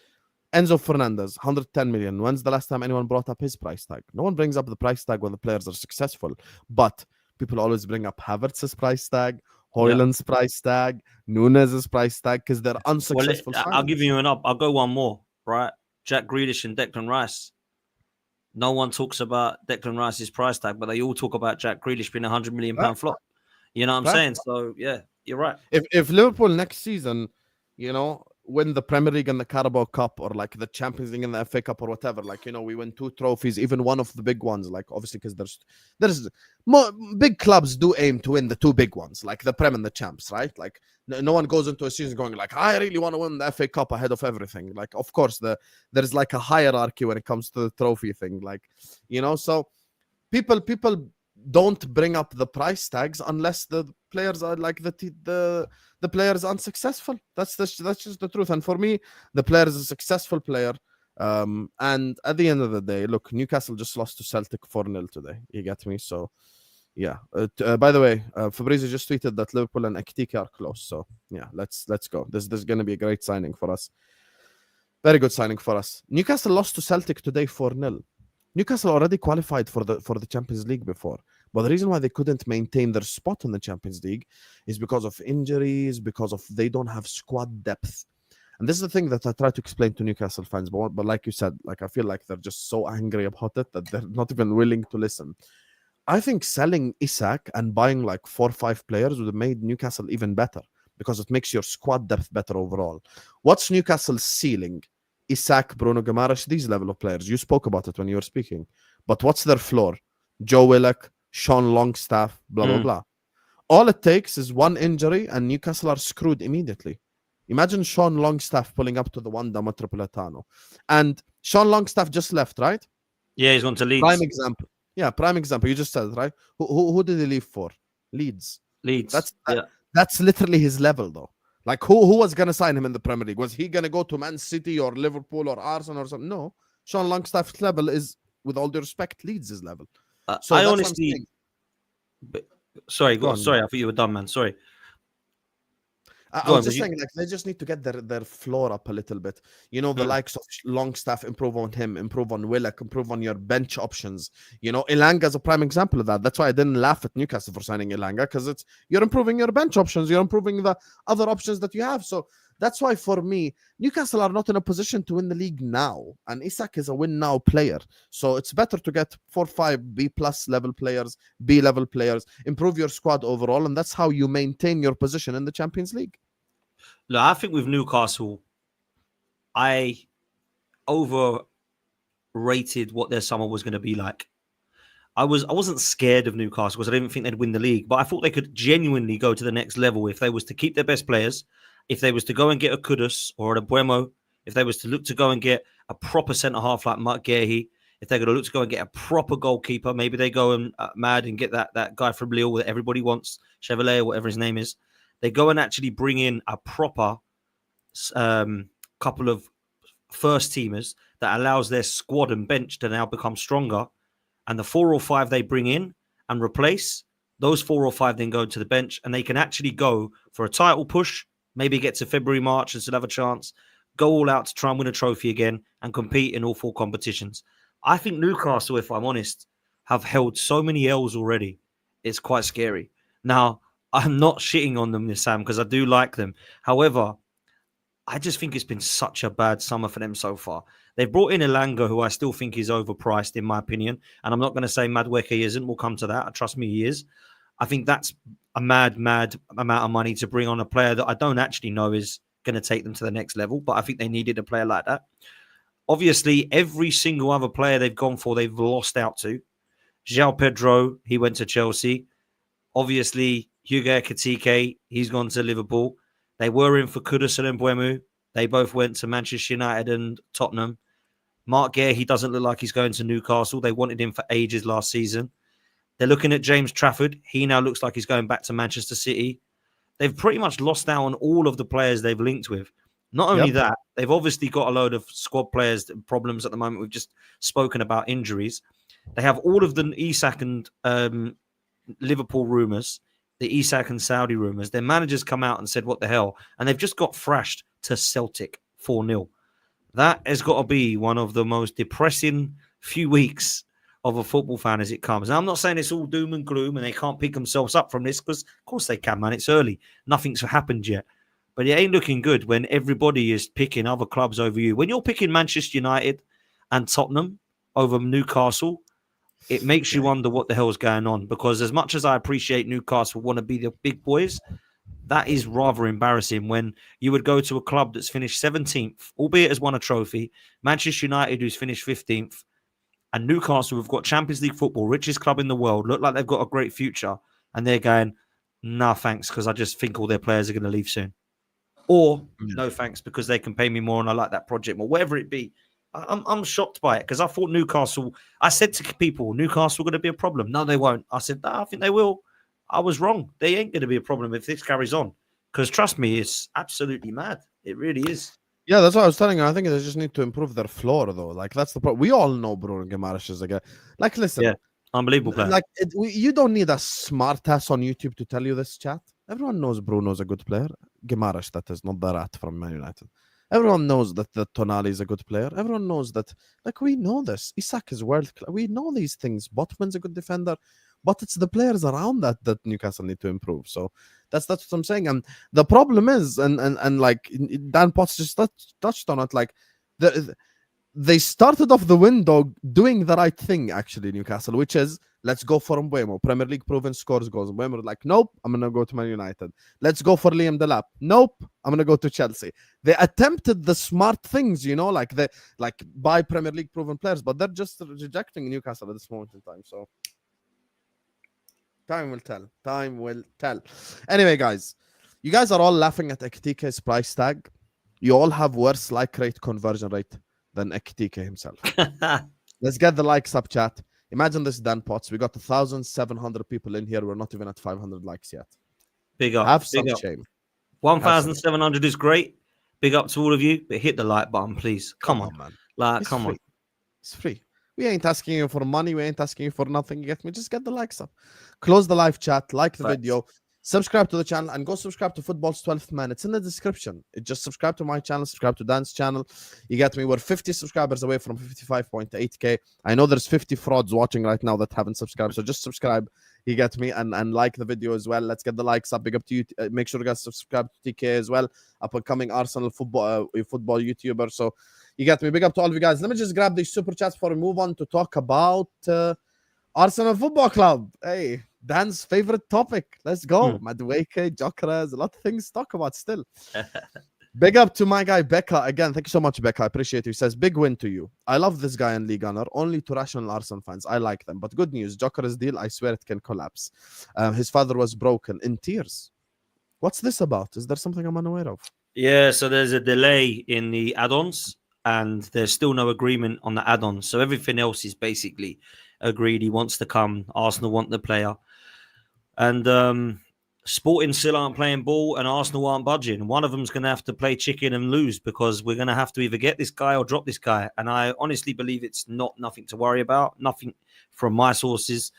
Enzo Fernandez, 110 million. When's the last time anyone brought up his price tag? No one brings up the price tag when the players are successful. But people always bring up Havertz's price tag, Hoyland's price tag, Nunez's price tag, because they're unsuccessful I'll give signings. you an up. I'll go one more, right? Jack Grealish and Declan Rice. No one talks about Declan Rice's price tag, but they all talk about Jack Grealish being £100 million flop. You know what I'm saying? So, yeah, you're right. If Liverpool next season, win the Premier League and the Carabao Cup, or like the Champions League and the FA Cup or whatever, like, we win 2 trophies, even one of the big ones, like obviously because there's more big clubs do aim to win the 2 big ones, like the Prem and the Champs, right? Like no one goes into a season going like, I really want to win the FA Cup ahead of everything. Like, of course, there's like a hierarchy when it comes to the trophy thing, like, so people don't bring up the price tags unless the players are like the player is unsuccessful. That's just the truth. And for me, the player is a successful player. And at the end of the day, look, Newcastle just lost to Celtic 4-0 today. You get me? So, yeah. By the way, Fabrizio just tweeted that Liverpool and Ekitike are close. So, yeah, let's go. This is going to be a great signing for us. Very good signing for us. Newcastle lost to Celtic today 4-0. Newcastle already qualified for the Champions League before. But the reason why they couldn't maintain their spot in the Champions League is because of injuries, because of they don't have squad depth. And this is the thing that I try to explain to Newcastle fans. But like you said, like I feel like they're just so angry about it that they're not even willing to listen. I think selling Isak and buying like 4 or 5 players would have made Newcastle even better because it makes your squad depth better overall. What's Newcastle's ceiling? Isak, Bruno Guimaraes, these level of players. You spoke about it when you were speaking. But what's their floor? Joe Willock, Sean Longstaff, blah, blah, blah. All it takes is one injury and Newcastle are screwed immediately. Imagine Sean Longstaff pulling up to the Wanda Metropolitano. And Sean Longstaff just left, right? Yeah, he's gone to Leeds. Prime example. Yeah, prime example. You just said it, right? Who did he leave for? Leeds. That's literally his level, though. Like, who was going to sign him in the Premier League? Was he going to go to Man City or Liverpool or Arsenal or something? No. Sean Longstaff's level is, with all due respect, Leeds' level. So I honestly... Sorry, I thought you were done, man. Sorry. I was just saying, like, they just need to get their floor up a little bit. The likes of Longstaff, improve on him, improve on Willock, improve on your bench options. Ilanga's a prime example of that. That's why I didn't laugh at Newcastle for signing Ilanga, because you're improving your bench options, you're improving the other options that you have. So that's why, for me, Newcastle are not in a position to win the league now, and Isak is a win now player. So it's better to get 4 or 5 B+ level players, B level players, improve your squad overall, and that's how you maintain your position in the Champions League. Look, I think with Newcastle, I overrated what their summer was going to be like. I wasn't scared of Newcastle because I didn't think they'd win the league, but I thought they could genuinely go to the next level if they was to keep their best players, if they was to go and get a Kudus or a Buemo, if they was to look to go and get a proper centre-half like Madueke, if they're going to look to go and get a proper goalkeeper, maybe they go and mad and get that guy from Lille that everybody wants, Chevalier, whatever his name is. They go and actually bring in a proper couple of first teamers that allows their squad and bench to now become stronger. And the 4 or 5 they bring in and replace, those 4 or 5 then go to the bench and they can actually go for a title push, maybe get to February, March and still have a chance, go all out to try and win a trophy again and compete in all 4 competitions. I think Newcastle, if I'm honest, have held so many L's already. It's quite scary. Now, I'm not shitting on them, Sam, because I do like them. However, I just think it's been such a bad summer for them so far. They've brought in Elanga, who I still think is overpriced, in my opinion. And I'm not going to say Madueke isn't. We'll come to that. Trust me, he is. I think that's a mad amount of money to bring on a player that I don't actually know is going to take them to the next level. But I think they needed a player like that. Obviously, every single other player they've gone for, they've lost out to. João Pedro, he went to Chelsea. Obviously, Hugo Ekitike, he's gone to Liverpool. They were in for Kudus and Mbeumo. They both went to Manchester United and Tottenham. Mark Gare, he doesn't look like he's going to Newcastle. They wanted him for ages last season. They're looking at James Trafford. He now looks like he's going back to Manchester City. They've pretty much lost out on all of the players they've linked with. Not only that, they've obviously got a load of squad players problems at the moment. We've just spoken about injuries. They have all of the Isak and Liverpool rumours, the Isak and Saudi rumours. Their managers come out and said, what the hell? And they've just got thrashed to Celtic 4-0. That has got to be one of the most depressing few weeks of a football fan as it comes. Now, I'm not saying it's all doom and gloom and they can't pick themselves up from this, because of course they can, man. It's early. Nothing's happened yet. But it ain't looking good when everybody is picking other clubs over you. When you're picking Manchester United and Tottenham over Newcastle, it makes you wonder what the hell's going on. Because as much as I appreciate Newcastle want to be the big boys, that is rather embarrassing when you would go to a club that's finished 17th, albeit has won a trophy, Manchester United, who's finished 15th, and Newcastle, who've got Champions League football, richest club in the world, look like they've got a great future, and they're going, nah, thanks, because I just think all their players are going to leave soon. Or, no thanks, because they can pay me more and I like that project more, whatever it be. I'm shocked by it, because I thought Newcastle, I said to people, Newcastle are going to be a problem. No, they won't. I said, I think they will. I was wrong. They ain't going to be a problem if this carries on. Because trust me, it's absolutely mad. It really is. Yeah, that's what I was telling you. I think they just need to improve their floor, though. Like, that's the problem. We all know Bruno Guimaraes is a guy. Like, listen. Yeah, unbelievable player. Like, you don't need a smart ass on YouTube to tell you this, chat. Everyone knows Bruno's a good player. Guimaraes, that is, not the rat from Man United. Everyone knows that Tonali is a good player. Everyone knows that. Like, we know this. Isak is world class. We know these things. Botman's a good defender. But it's the players around that Newcastle need to improve. So that's what I'm saying. And the problem is, and like Dan Potts just touched on it, like they started off the window doing the right thing, actually, Newcastle, which is, let's go for Mbeumo. Premier League proven scores goals. Mbeumo like, nope, I'm going to go to Man United. Let's go for Liam Delap. Nope, I'm going to go to Chelsea. They attempted the smart things, like buy Premier League proven players, but they're just rejecting Newcastle at this moment in time. So time will tell. Time will tell. Anyway, guys, you guys are all laughing at Ekitike's price tag. You all have worse like rate conversion rate than Ekitike himself. Let's get the likes up, chat. Imagine this, Dan Potts. We got 1,700 people in here. We're not even at 500 likes yet. Big up. Have some big up. shame. 1,700 is great. Big up to all of you. But hit the like button, please. Come on, man. Like, It's come free. on. It's free. We ain't asking you for money. We ain't asking you for nothing. You get me? Just get the likes up. Close the live chat. Like the video. Subscribe to the channel and go subscribe to Football's 12th Man. It's in the description. Just subscribe to my channel, subscribe to Dan's channel. You get me? We're 50 subscribers away from 55.8k. I know there's 50 frauds watching right now that haven't subscribed, so just subscribe. You get me? And like the video as well. Let's get the likes up. Big up to you. Make sure you guys subscribe to TK as well. Up and coming Arsenal football YouTuber. So you get me? Big up to all of you guys. Let me just grab these super chats before we move on to talk about Arsenal Football Club. Hey, Dan's favorite topic. Let's go. Madueke, Gyokeres, a lot of things to talk about still. Big up to my guy, Becca. Again, thank you so much, Becca. I appreciate you. He says, big win to you. I love this guy in League Honor. Only to rational Arsenal fans. I like them. But good news, Gyokeres deal, I swear it can collapse. His father was broken in tears. What's this about? Is there something I'm unaware of? Yeah, so there's a delay in the add-ons, and there's still no agreement on the add-ons. So everything else is basically agreed. He wants to come. Arsenal want the player. And Sporting still aren't playing ball, and Arsenal aren't budging. One of them's going to have to play chicken and lose, because we're going to have to either get this guy or drop this guy. And I honestly believe it's nothing to worry about. Nothing from my sources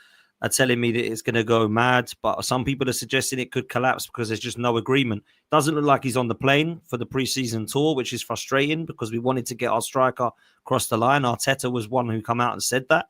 are telling me that it's going to go mad. But some people are suggesting it could collapse because there's just no agreement. Doesn't look like he's on the plane for the preseason tour, which is frustrating because we wanted to get our striker across the line. Arteta was one who come out and said that.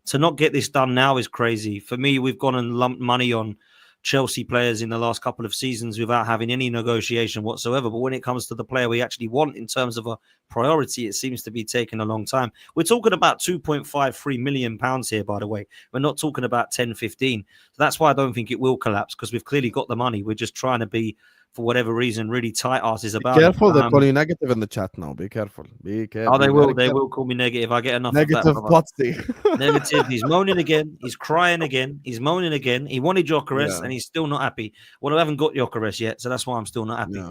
To not get this done now is crazy. For me, we've gone and lumped money on Chelsea players in the last couple of seasons without having any negotiation whatsoever. But when it comes to the player we actually want in terms of a priority, it seems to be taking a long time. We're talking about £2.53 million here, by the way. We're not talking about 10, 15. So that's why I don't think it will collapse, because we've clearly got the money. We're just trying to be, for whatever reason, really tight asses about it. Be careful, it. they're calling you negative in the chat now. Be careful. Be careful. Oh, they will. They will call me negative. I get enough negative of that. Potsy. Negative. He's moaning again. He's crying again. He's moaning again. He wanted Gyokeres, and he's still not happy. Well, I haven't got Gyokeres yet, so that's why I'm still not happy. Yeah.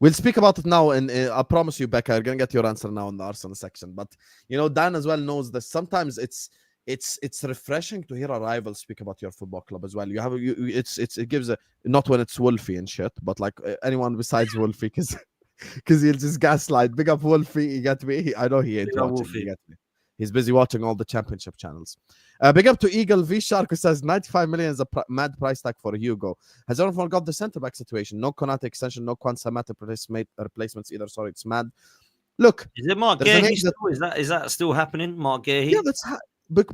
We'll speak about it now, and I promise you, Becca, you're gonna get your answer now in the Arsenal section. But Dan as well knows that sometimes it's refreshing to hear a rival speak about your football club as well. It gives a, not when it's Wolfie and shit, but like anyone besides Wolfie, because he'll just gaslight. Big up Wolfie, you get me? I know he ain't watching. You get me? He's busy watching all the championship channels. Big up to Eagle V Shark, who says 95 million is a mad price tag for Hugo. Has everyone got the centre back situation? No Konate extension, no Kwan Samata replacements either. Sorry, it's mad. Look, Is it Mark there's a name Gahey still? Is that still happening? Mark Gahey? yeah,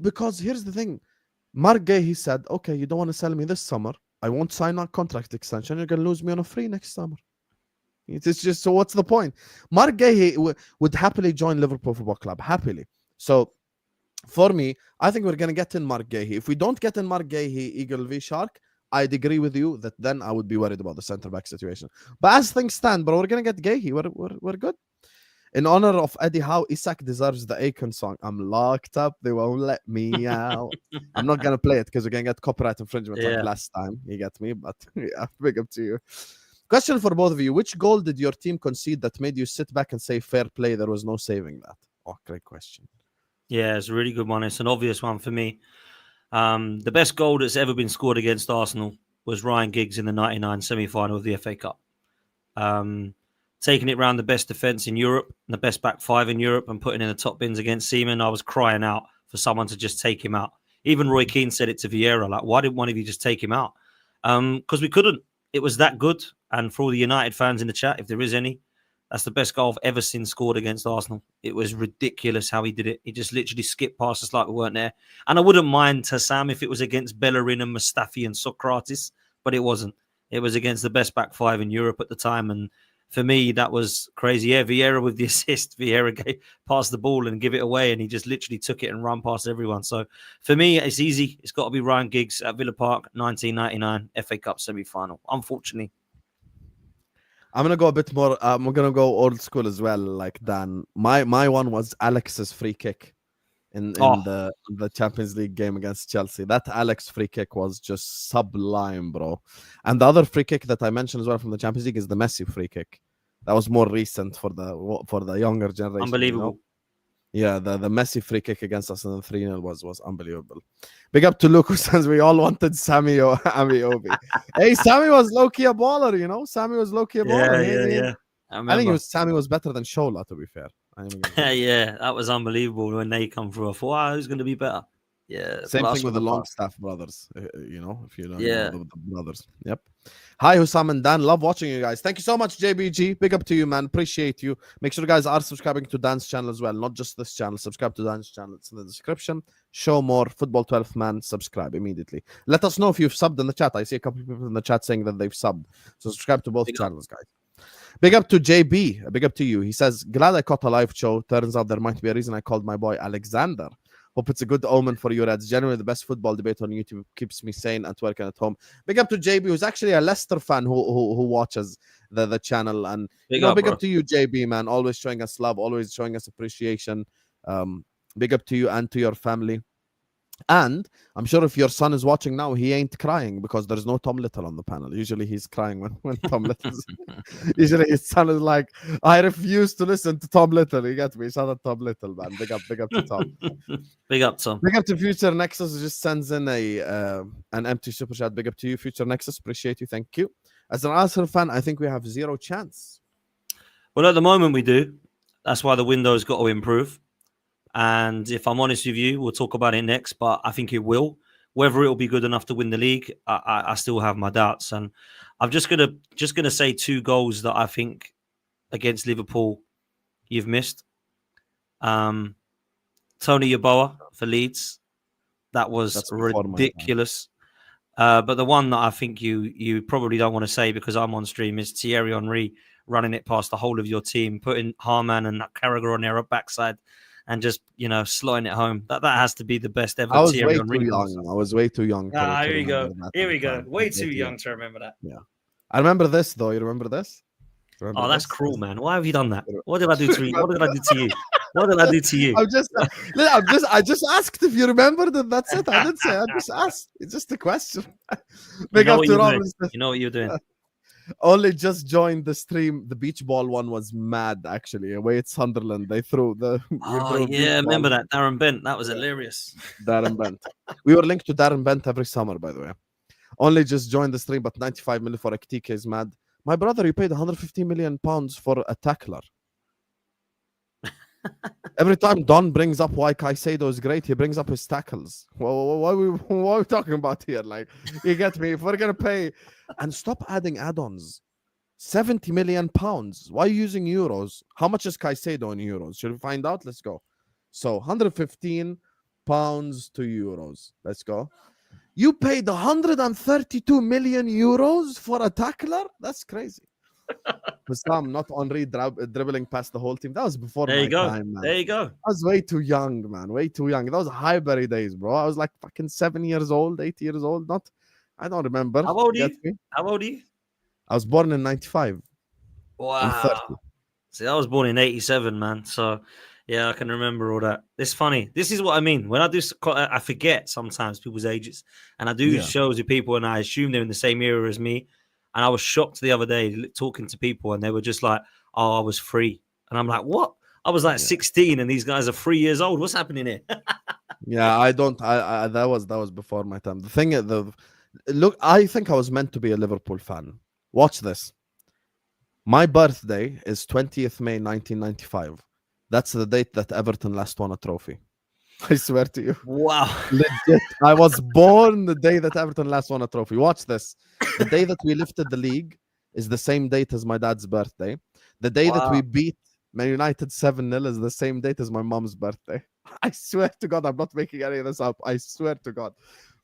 because here's the thing. Mark Gay, he said, okay, you don't want to sell me this summer. I won't sign a contract extension. You're going to lose me on a free next summer. It's just, so what's the point? Mark Gay would happily join Liverpool Football Club, happily. So for me, I think we're going to get in Mark Gay. If we don't get in Mark Gay, Eagle v Shark, I'd agree with you that then I would be worried about the centre back situation. But as things stand, bro, we're going to get Gay. We're good. In honor of Eddie Howe, Isak deserves the Akon song. I'm locked up. They won't let me out. I'm not going to play it because we're going to get copyright infringement like last time. You get me? But yeah, big up to you. Question for both of you. Which goal did your team concede that made you sit back and say, fair play, there was no saving that? Oh, great question. Yeah, it's a really good one. It's an obvious one for me. The best goal that's ever been scored against Arsenal was Ryan Giggs in the 99 semi-final of the FA Cup. Taking it round the best defence in Europe, and the best back five in Europe, and putting in the top bins against Seaman. I was crying out for someone to just take him out. Even Roy Keane said it to Vieira, like, why didn't one of you just take him out? Because we couldn't. It was that good. And for all the United fans in the chat, if there is any, that's the best goal I've ever seen scored against Arsenal. It was ridiculous how he did it. He just literally skipped past us like we weren't there. And I wouldn't mind Husam if it was against Bellerin and Mustafi and Socrates, but it wasn't. It was against the best back five in Europe at the time. And for me, that was crazy. Yeah, Vieira with the assist. Vieira passed the ball and give it away, and he just literally took it and ran past everyone. So for me, it's easy. It's got to be Ryan Giggs at Villa Park, 1999 FA Cup semi-final. Unfortunately. I'm going to go a bit more. I'm going to go old school as well, like Dan. My one was Alex's free kick in the Champions League game against Chelsea. That Alex free kick was just sublime, bro. And the other free kick that I mentioned as well from the Champions League is the Messi free kick. That was more recent for the younger generation. Unbelievable. You know? Yeah, the Messi free kick against us in the 3-0 was unbelievable. Big up to Luke, who says we all wanted Sammy Amiobi. Hey, Sammy was low-key a baller, you know? Sammy was low-key a baller. Yeah. I think Sammy was better than Shola, to be fair. Yeah, that was unbelievable when they come through. I thought, wow, who's going to be better? Yeah. Same thing with the Longstaff brothers, you know, if you know the brothers. Yep. Hi, Husam and Dan. Love watching you guys. Thank you so much, JBG. Big up to you, man. Appreciate you. Make sure you guys are subscribing to Dan's channel as well, not just this channel. Subscribe to Dan's channel. It's in the description. Show more. Football 12 man. Subscribe immediately. Let us know if you've subbed in the chat. I see a couple of people in the chat saying that they've subbed. So subscribe to both channels, guys. Big up to JB. Big up to you. He says, glad I caught a live show. Turns out there might be a reason I called my boy Alexander. Hope it's a good omen for you, Reds. Genuinely the best football debate on YouTube. Keeps me sane and working at home. Big up to JB, who's actually a Leicester fan who watches the channel. And big up to you, JB, man. Always showing us love, always showing us appreciation. Big up to you and to your family. And I'm sure if your son is watching now, he ain't crying because there's no Tom Little on the panel. Usually he's crying when Tom Little's. Usually his son is like, I refuse to listen to Tom Little. You get me? Shout out Tom Little, man. Big up to Tom. Big up, Tom. Big up to Future Nexus, who just sends in an empty super chat. Big up to you, Future Nexus. Appreciate you. Thank you. As an Arsenal fan, I think we have zero chance. Well, at the moment we do. That's why the window's got to improve. And if I'm honest with you, we'll talk about it next, but I think it will. Whether it will be good enough to win the league, I still have my doubts. And I'm just gonna say two goals that I think against Liverpool you've missed. Tony Yeboah for Leeds. That was ridiculous. But the one that I think you probably don't want to say because I'm on stream is Thierry Henry running it past the whole of your team, putting Harman and Carragher on their backside. And just, slotting it home. That has to be the best ever. I was way too young. I was way too young. Here we go. Here we go. Way too young to remember that. Yeah. I remember this, though. You remember this? That's cruel, man. Why have you done that? What did I do to you? What did I do to you? What did I do to you? I just asked if you remembered it. That's it. I didn't say. I just asked. It's just a question. Big up to Robinson. You know what you're doing. Only just joined the stream. The beach ball one was mad, actually. Away at Sunderland, they threw the. Remember that Darren Bent? That was hilarious. Darren Bent. We were linked to Darren Bent every summer, by the way. Only just joined the stream, but 95 million for Ekitike is mad. My brother, you paid 150 million pounds for a tackler. Every time Don brings up why Caicedo is great, he brings up his tackles. Well, what are we talking about here? Like, you get me? If we're gonna pay, and stop adding add-ons. £70 million. Why are you using euros? How much is Caicedo in euros? Should we find out? Let's go. So £115 to euros. Let's go. You paid 132 million euros for a tackler? That's crazy. Husam, not Henri dribbling past the whole team. That was before There my you go. time, man. There you go. I was way too young, man. Way too young. That was Highbury days, bro. I was like fucking 7 years old, 8 years old. Not, I don't remember. How old are Get you? me? How old are you? I was born in 95. I'm 30. Wow. See, I was born in 87, man. So, yeah, I can remember all that. It's funny. This is what I mean. When I do, I forget sometimes people's ages. And I do Yeah. shows with people, and I assume they're in the same era as me. And I was shocked the other day talking to people, and they were just like, oh, I was 3. And I'm like, what? I was like 16, and these guys are 3 years old. What's happening here? Yeah, I don't. I that was before my time. The thing, look, I think I was meant to be a Liverpool fan. Watch this. My birthday is 20th May 1995. That's the date that Everton last won a trophy. I swear to you. Wow. Legit. I was born the day that Everton last won a trophy. Watch this. The day that we lifted the league is the same date as my dad's birthday. The day that we beat Man United 7-0 is the same date as my mom's birthday. I swear to God, I'm not making any of this up. I swear to God.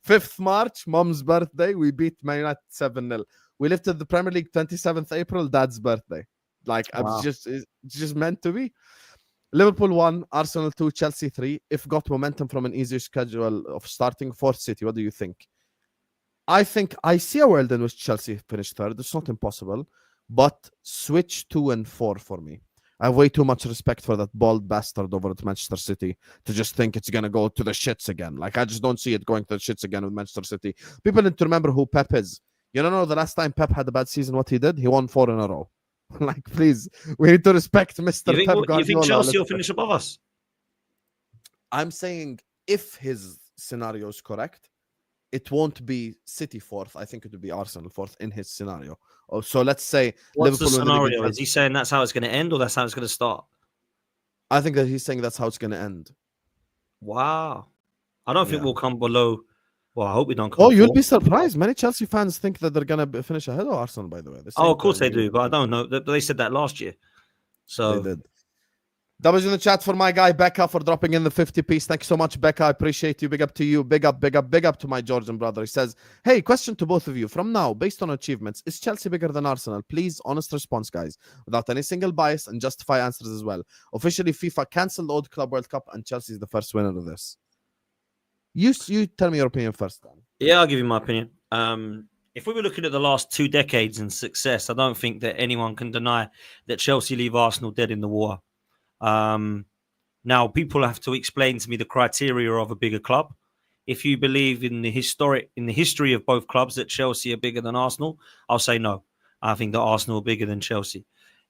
5th March, mom's birthday, we beat Man United 7-0. We lifted the Premier League 27th April, dad's birthday. Like, it's just meant to be. Liverpool 1, Arsenal 2, Chelsea 3. If got momentum from an easier schedule of starting, 4th City. What do you think? I think I see a world in which Chelsea finished 3rd. It's not impossible. But switch 2 and 4 for me. I have way too much respect for that bald bastard over at Manchester City to just think it's going to go to the shits again. Like, I just don't see it going to the shits again with Manchester City. People need to remember who Pep is. You don't know the last time Pep had a bad season, what he did? He won 4 in a row. Like, please, we need to respect Mr. Pep Guardiola. You think Chelsea will finish above us? I'm saying if his scenario is correct, it won't be City 4th. I think it would be Arsenal 4th in his scenario. Oh, so let's say what's Liverpool the scenario? Is he saying that's how it's going to end, or that's how it's going to start? I think that he's saying that's how it's going to end. Wow. I don't think we'll come below. Well, I hope we don't come. Oh, you'll be surprised. Many Chelsea fans think that they're going to finish ahead of Arsenal, by the way. Oh, of course they do, but I don't know. They said that last year. So they did. W's in the chat for my guy Becca for dropping in the 50 piece. Thank you so much, Becca. I appreciate you. Big up to you. Big up to my Georgian brother. He says, hey, question to both of you. From now, based on achievements, is Chelsea bigger than Arsenal? Please, honest response, guys, without any single bias, and justify answers as well. Officially, FIFA cancelled the Old Club World Cup, and Chelsea is the first winner of this. You tell me your opinion first, Dan. Yeah, I'll give you my opinion. If we were looking at the last 2 decades in success, I don't think that anyone can deny that Chelsea leave Arsenal dead in the water. Now, people have to explain to me the criteria of a bigger club. If you believe in the history of both clubs that Chelsea are bigger than Arsenal, I'll say no. I think that Arsenal are bigger than Chelsea.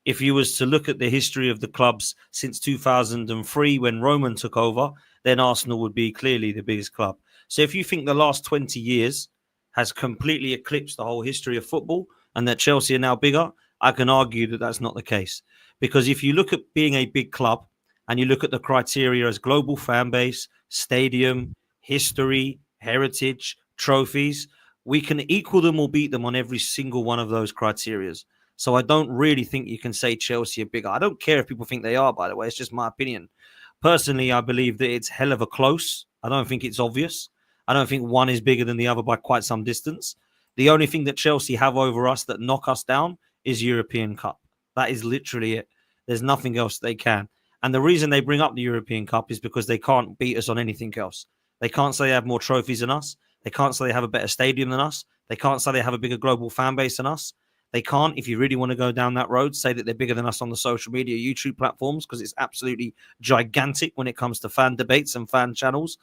If you was to look at the history of the clubs since 2003 when Roman took over, then Arsenal would be clearly the biggest club. So if you think the last 20 years has completely eclipsed the whole history of football and that Chelsea are now bigger, I can argue that that's not the case. Because if you look at being a big club and you look at the criteria as global fan base, stadium, history, heritage, trophies, we can equal them or beat them on every single one of those criteria. So I don't really think you can say Chelsea are bigger. I don't care if people think they are, by the way. It's just my opinion. Personally, I believe that it's hell of a close. I don't think it's obvious. I don't think one is bigger than the other by quite some distance. The only thing that Chelsea have over us that knock us down is European Cup. That is literally it. There's nothing else they can. And the reason they bring up the European Cup is because they can't beat us on anything else. They can't say they have more trophies than us. They can't say they have a better stadium than us. They can't say they have a bigger global fan base than us. They can't, if you really want to go down that road, say that they're bigger than us on the social media, YouTube platforms, because it's absolutely gigantic when it comes to fan debates and fan channels.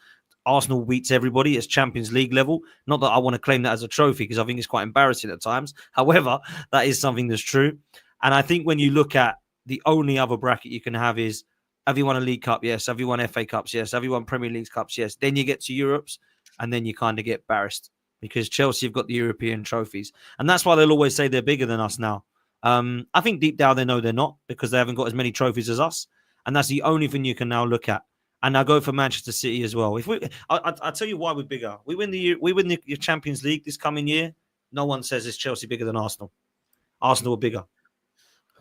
Arsenal beats everybody. It's Champions League level. Not that I want to claim that as a trophy, because I think it's quite embarrassing at times. However, that is something that's true. And I think when you look at the only other bracket you can have is, have you won a League Cup? Yes. Have you won FA Cups? Yes. Have you won Premier League Cups? Yes. Then you get to Europe's, and then you kind of get embarrassed because Chelsea have got the European trophies. And that's why they'll always say they're bigger than us now. I think deep down they know they're not, because they haven't got as many trophies as us. And that's the only thing you can now look at. And I go for Manchester City as well. I'll tell you why we're bigger. We win the Champions League this coming year. No one says it's Chelsea bigger than Arsenal. Arsenal are bigger.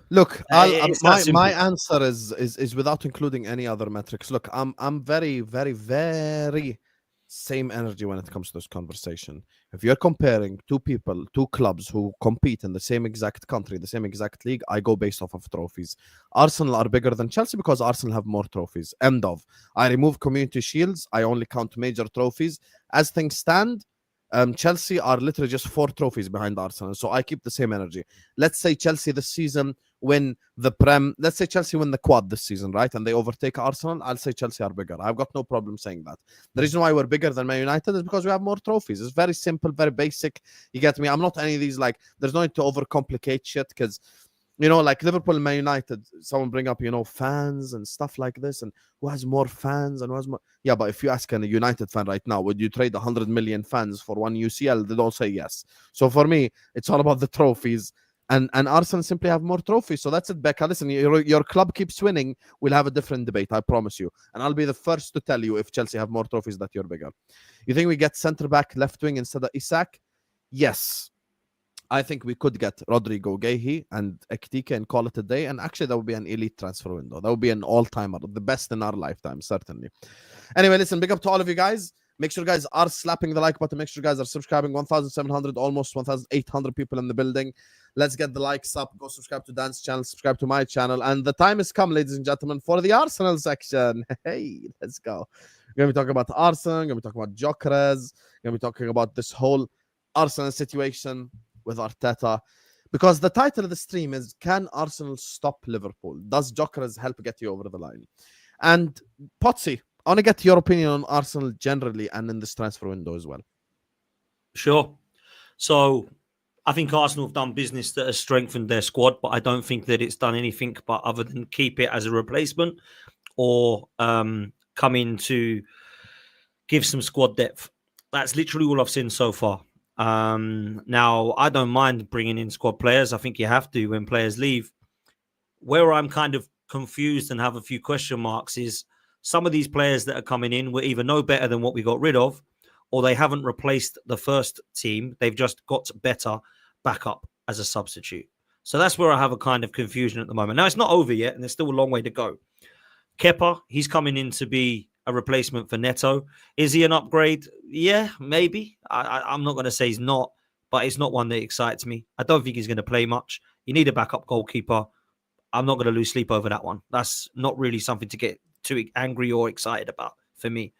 Look, It's that my simple. answer is without including any other metrics. Look, I'm very, very, very same energy when it comes to this conversation. If you're comparing two people, two clubs who compete in the same exact country, the same exact league, I go based off of trophies. Arsenal are bigger than Chelsea because Arsenal have more trophies. End of. I remove community shields. I only count major trophies. As things stand, Chelsea are literally just 4 trophies behind Arsenal. So I keep the same energy. Let's say Chelsea this season win the Prem. Let's say Chelsea win the quad this season, right? And they overtake Arsenal. I'll say Chelsea are bigger. I've got no problem saying that. The reason why we're bigger than Man United is because we have more trophies. It's very simple, very basic. You get me? I'm not any of these, like, there's no need to overcomplicate shit because, you know, like Liverpool and Man United, someone bring up, you know, fans and stuff like this, and who has more fans and who has more. Yeah, but if you ask a United fan right now, would you trade 100 million fans for one UCL? They don't say yes. So for me, it's all about the trophies. And Arsenal simply have more trophies. So that's it, Becca. Listen, your club keeps winning. We'll have a different debate, I promise you. And I'll be the first to tell you if Chelsea have more trophies that you're bigger. You think we get centre-back, left wing instead of Isak? Yes. I think we could get Rodrygo, Gyokeres, and Ekitike and call it a day. And actually, that would be an elite transfer window. That would be an all-timer, the best in our lifetime, certainly. Anyway, listen, big up to all of you guys. Make sure you guys are slapping the like button. Make sure you guys are subscribing. 1,700, almost 1,800 people in the building. Let's get the likes up. Go subscribe to Dan's channel. Subscribe to my channel. And the time has come, ladies and gentlemen, for the Arsenal section. Hey, let's go. We're going to be talking about Arsenal. We're going to be talking about Gyokeres. We're going to be talking about this whole Arsenal situation with Arteta. Because the title of the stream is, can Arsenal stop Liverpool? Does Gyokeres help get you over the line? And Potsy, I want to get your opinion on Arsenal generally and in this transfer window as well. Sure. So I think Arsenal have done business that has strengthened their squad, but I don't think that it's done anything but other than keep it as a replacement or come in to give some squad depth. That's literally all I've seen so far. Now, I don't mind bringing in squad players. I think you have to when players leave. Where I'm kind of confused and have a few question marks is some of these players that are coming in were either no better than what we got rid of, or they haven't replaced the first team. They've just got better backup as a substitute. So that's where I have a kind of confusion at the moment. Now, it's not over yet, and there's still a long way to go. Kepa, he's coming in to be a replacement for Neto. Is he an upgrade? Yeah, maybe. I'm not going to say he's not, but it's not one that excites me. I don't think he's going to play much. You need a backup goalkeeper. I'm not going to lose sleep over that one. That's not really something to get too angry or excited about for me.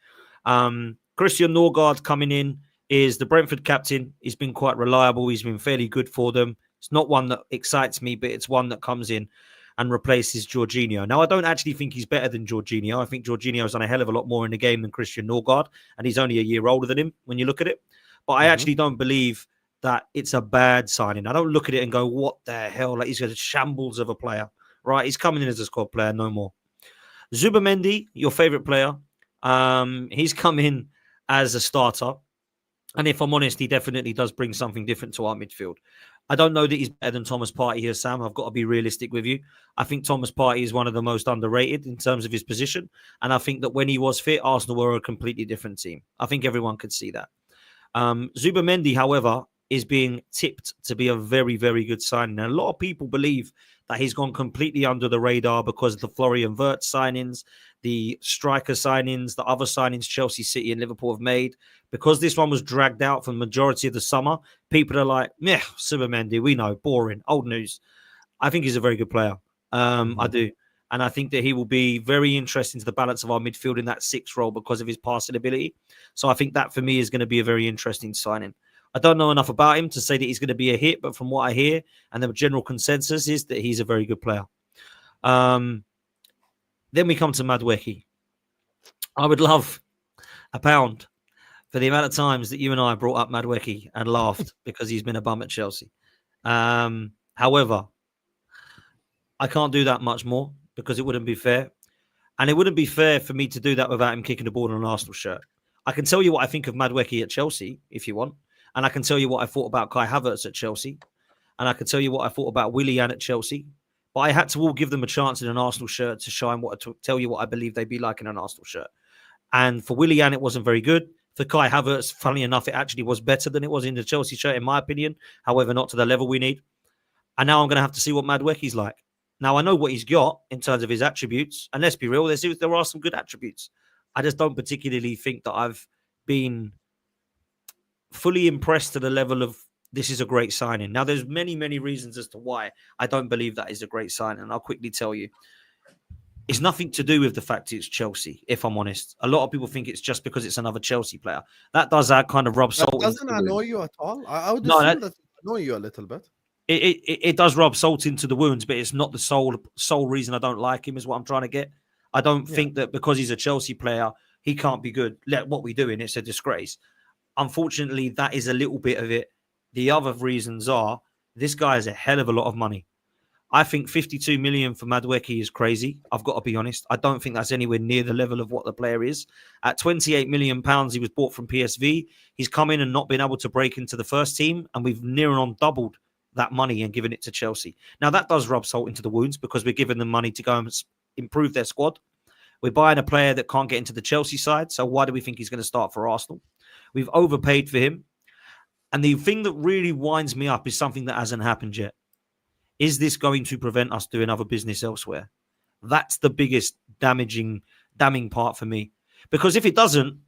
Christian Norgard coming in is the Brentford captain. He's been quite reliable. He's been fairly good for them. It's not one that excites me, but it's one that comes in and replaces Jorginho. Now, I don't actually think he's better than Jorginho. I think Jorginho's done a hell of a lot more in the game than Christian Norgard, and he's only a year older than him when you look at it. But I actually don't believe that it's a bad signing. I don't look at it and go, what the hell? Like, he's got a shambles of a player, right? He's coming in as a squad player, no more. Zubamendi, your favourite player, he's come in as a starter. And if I'm honest, he definitely does bring something different to our midfield. I don't know that he's better than Thomas Partey here, Sam. I've got to be realistic with you. I think Thomas Partey is one of the most underrated in terms of his position. And I think that when he was fit, Arsenal were a completely different team. I think everyone could see that. Zubamendi, however, is being tipped to be a very, very good signing. And a lot of people believe that he's gone completely under the radar because of the Florian Wirtz signings, the striker signings, the other signings Chelsea, City and Liverpool have made. Because this one was dragged out for the majority of the summer, people are like, meh, Zubamendi, we know, boring, old news. I think he's a very good player. I do. And I think that he will be very interesting to the balance of our midfield in that 6 role because of his passing ability. So I think that for me is going to be a very interesting signing. I don't know enough about him to say that he's going to be a hit, but from what I hear and the general consensus is that he's a very good player. Then we come to Madueke. I would love £1 for the amount of times that you and I brought up Madueke and laughed because he's been a bum at Chelsea. However, I can't do that much more because it wouldn't be fair. And it wouldn't be fair for me to do that without him kicking the ball in an Arsenal shirt. I can tell you what I think of Madueke at Chelsea, if you want. And I can tell you what I thought about Kai Havertz at Chelsea. And I can tell you what I thought about Willian at Chelsea. But I had to all give them a chance in an Arsenal shirt to shine tell you what I believe they'd be like in an Arsenal shirt. And for Willian, it wasn't very good. For Kai Havertz, funnily enough, it actually was better than it was in the Chelsea shirt, in my opinion. However, not to the level we need. And now I'm going to have to see what Madueke's like. Now, I know what he's got in terms of his attributes. And let's be real, there are some good attributes. I just don't particularly think that I've been fully impressed to the level of this is a great signing. Now, there's many, many reasons as to why I don't believe that is a great signing. And I'll quickly tell you. It's nothing to do with the fact it's Chelsea, if I'm honest. A lot of people think it's just because it's another Chelsea player. That does kind of rub salt into the wound. Doesn't annoy you at all? I would assume that it annoy you a little bit. It does rub salt into the wounds, but it's not the sole reason I don't like him, is what I'm trying to get. I don't think that because he's a Chelsea player, he can't be good. What we're doing, it's a disgrace. Unfortunately, that is a little bit of it. The other reasons are, this guy has a hell of a lot of money. I think 52 million for Madueke is crazy. I've got to be honest. I don't think that's anywhere near the level of what the player is. At 28 million pounds, he was bought from PSV. He's come in and not been able to break into the first team, and we've near on doubled that money and given it to Chelsea. Now, that does rub salt into the wounds because we're giving them money to go and improve their squad. We're buying a player that can't get into the Chelsea side, so why do we think he's going to start for Arsenal? We've overpaid for him. And the thing that really winds me up is something that hasn't happened yet. Is this going to prevent us doing other business elsewhere? That's the biggest damning part for me. Because if it doesn't,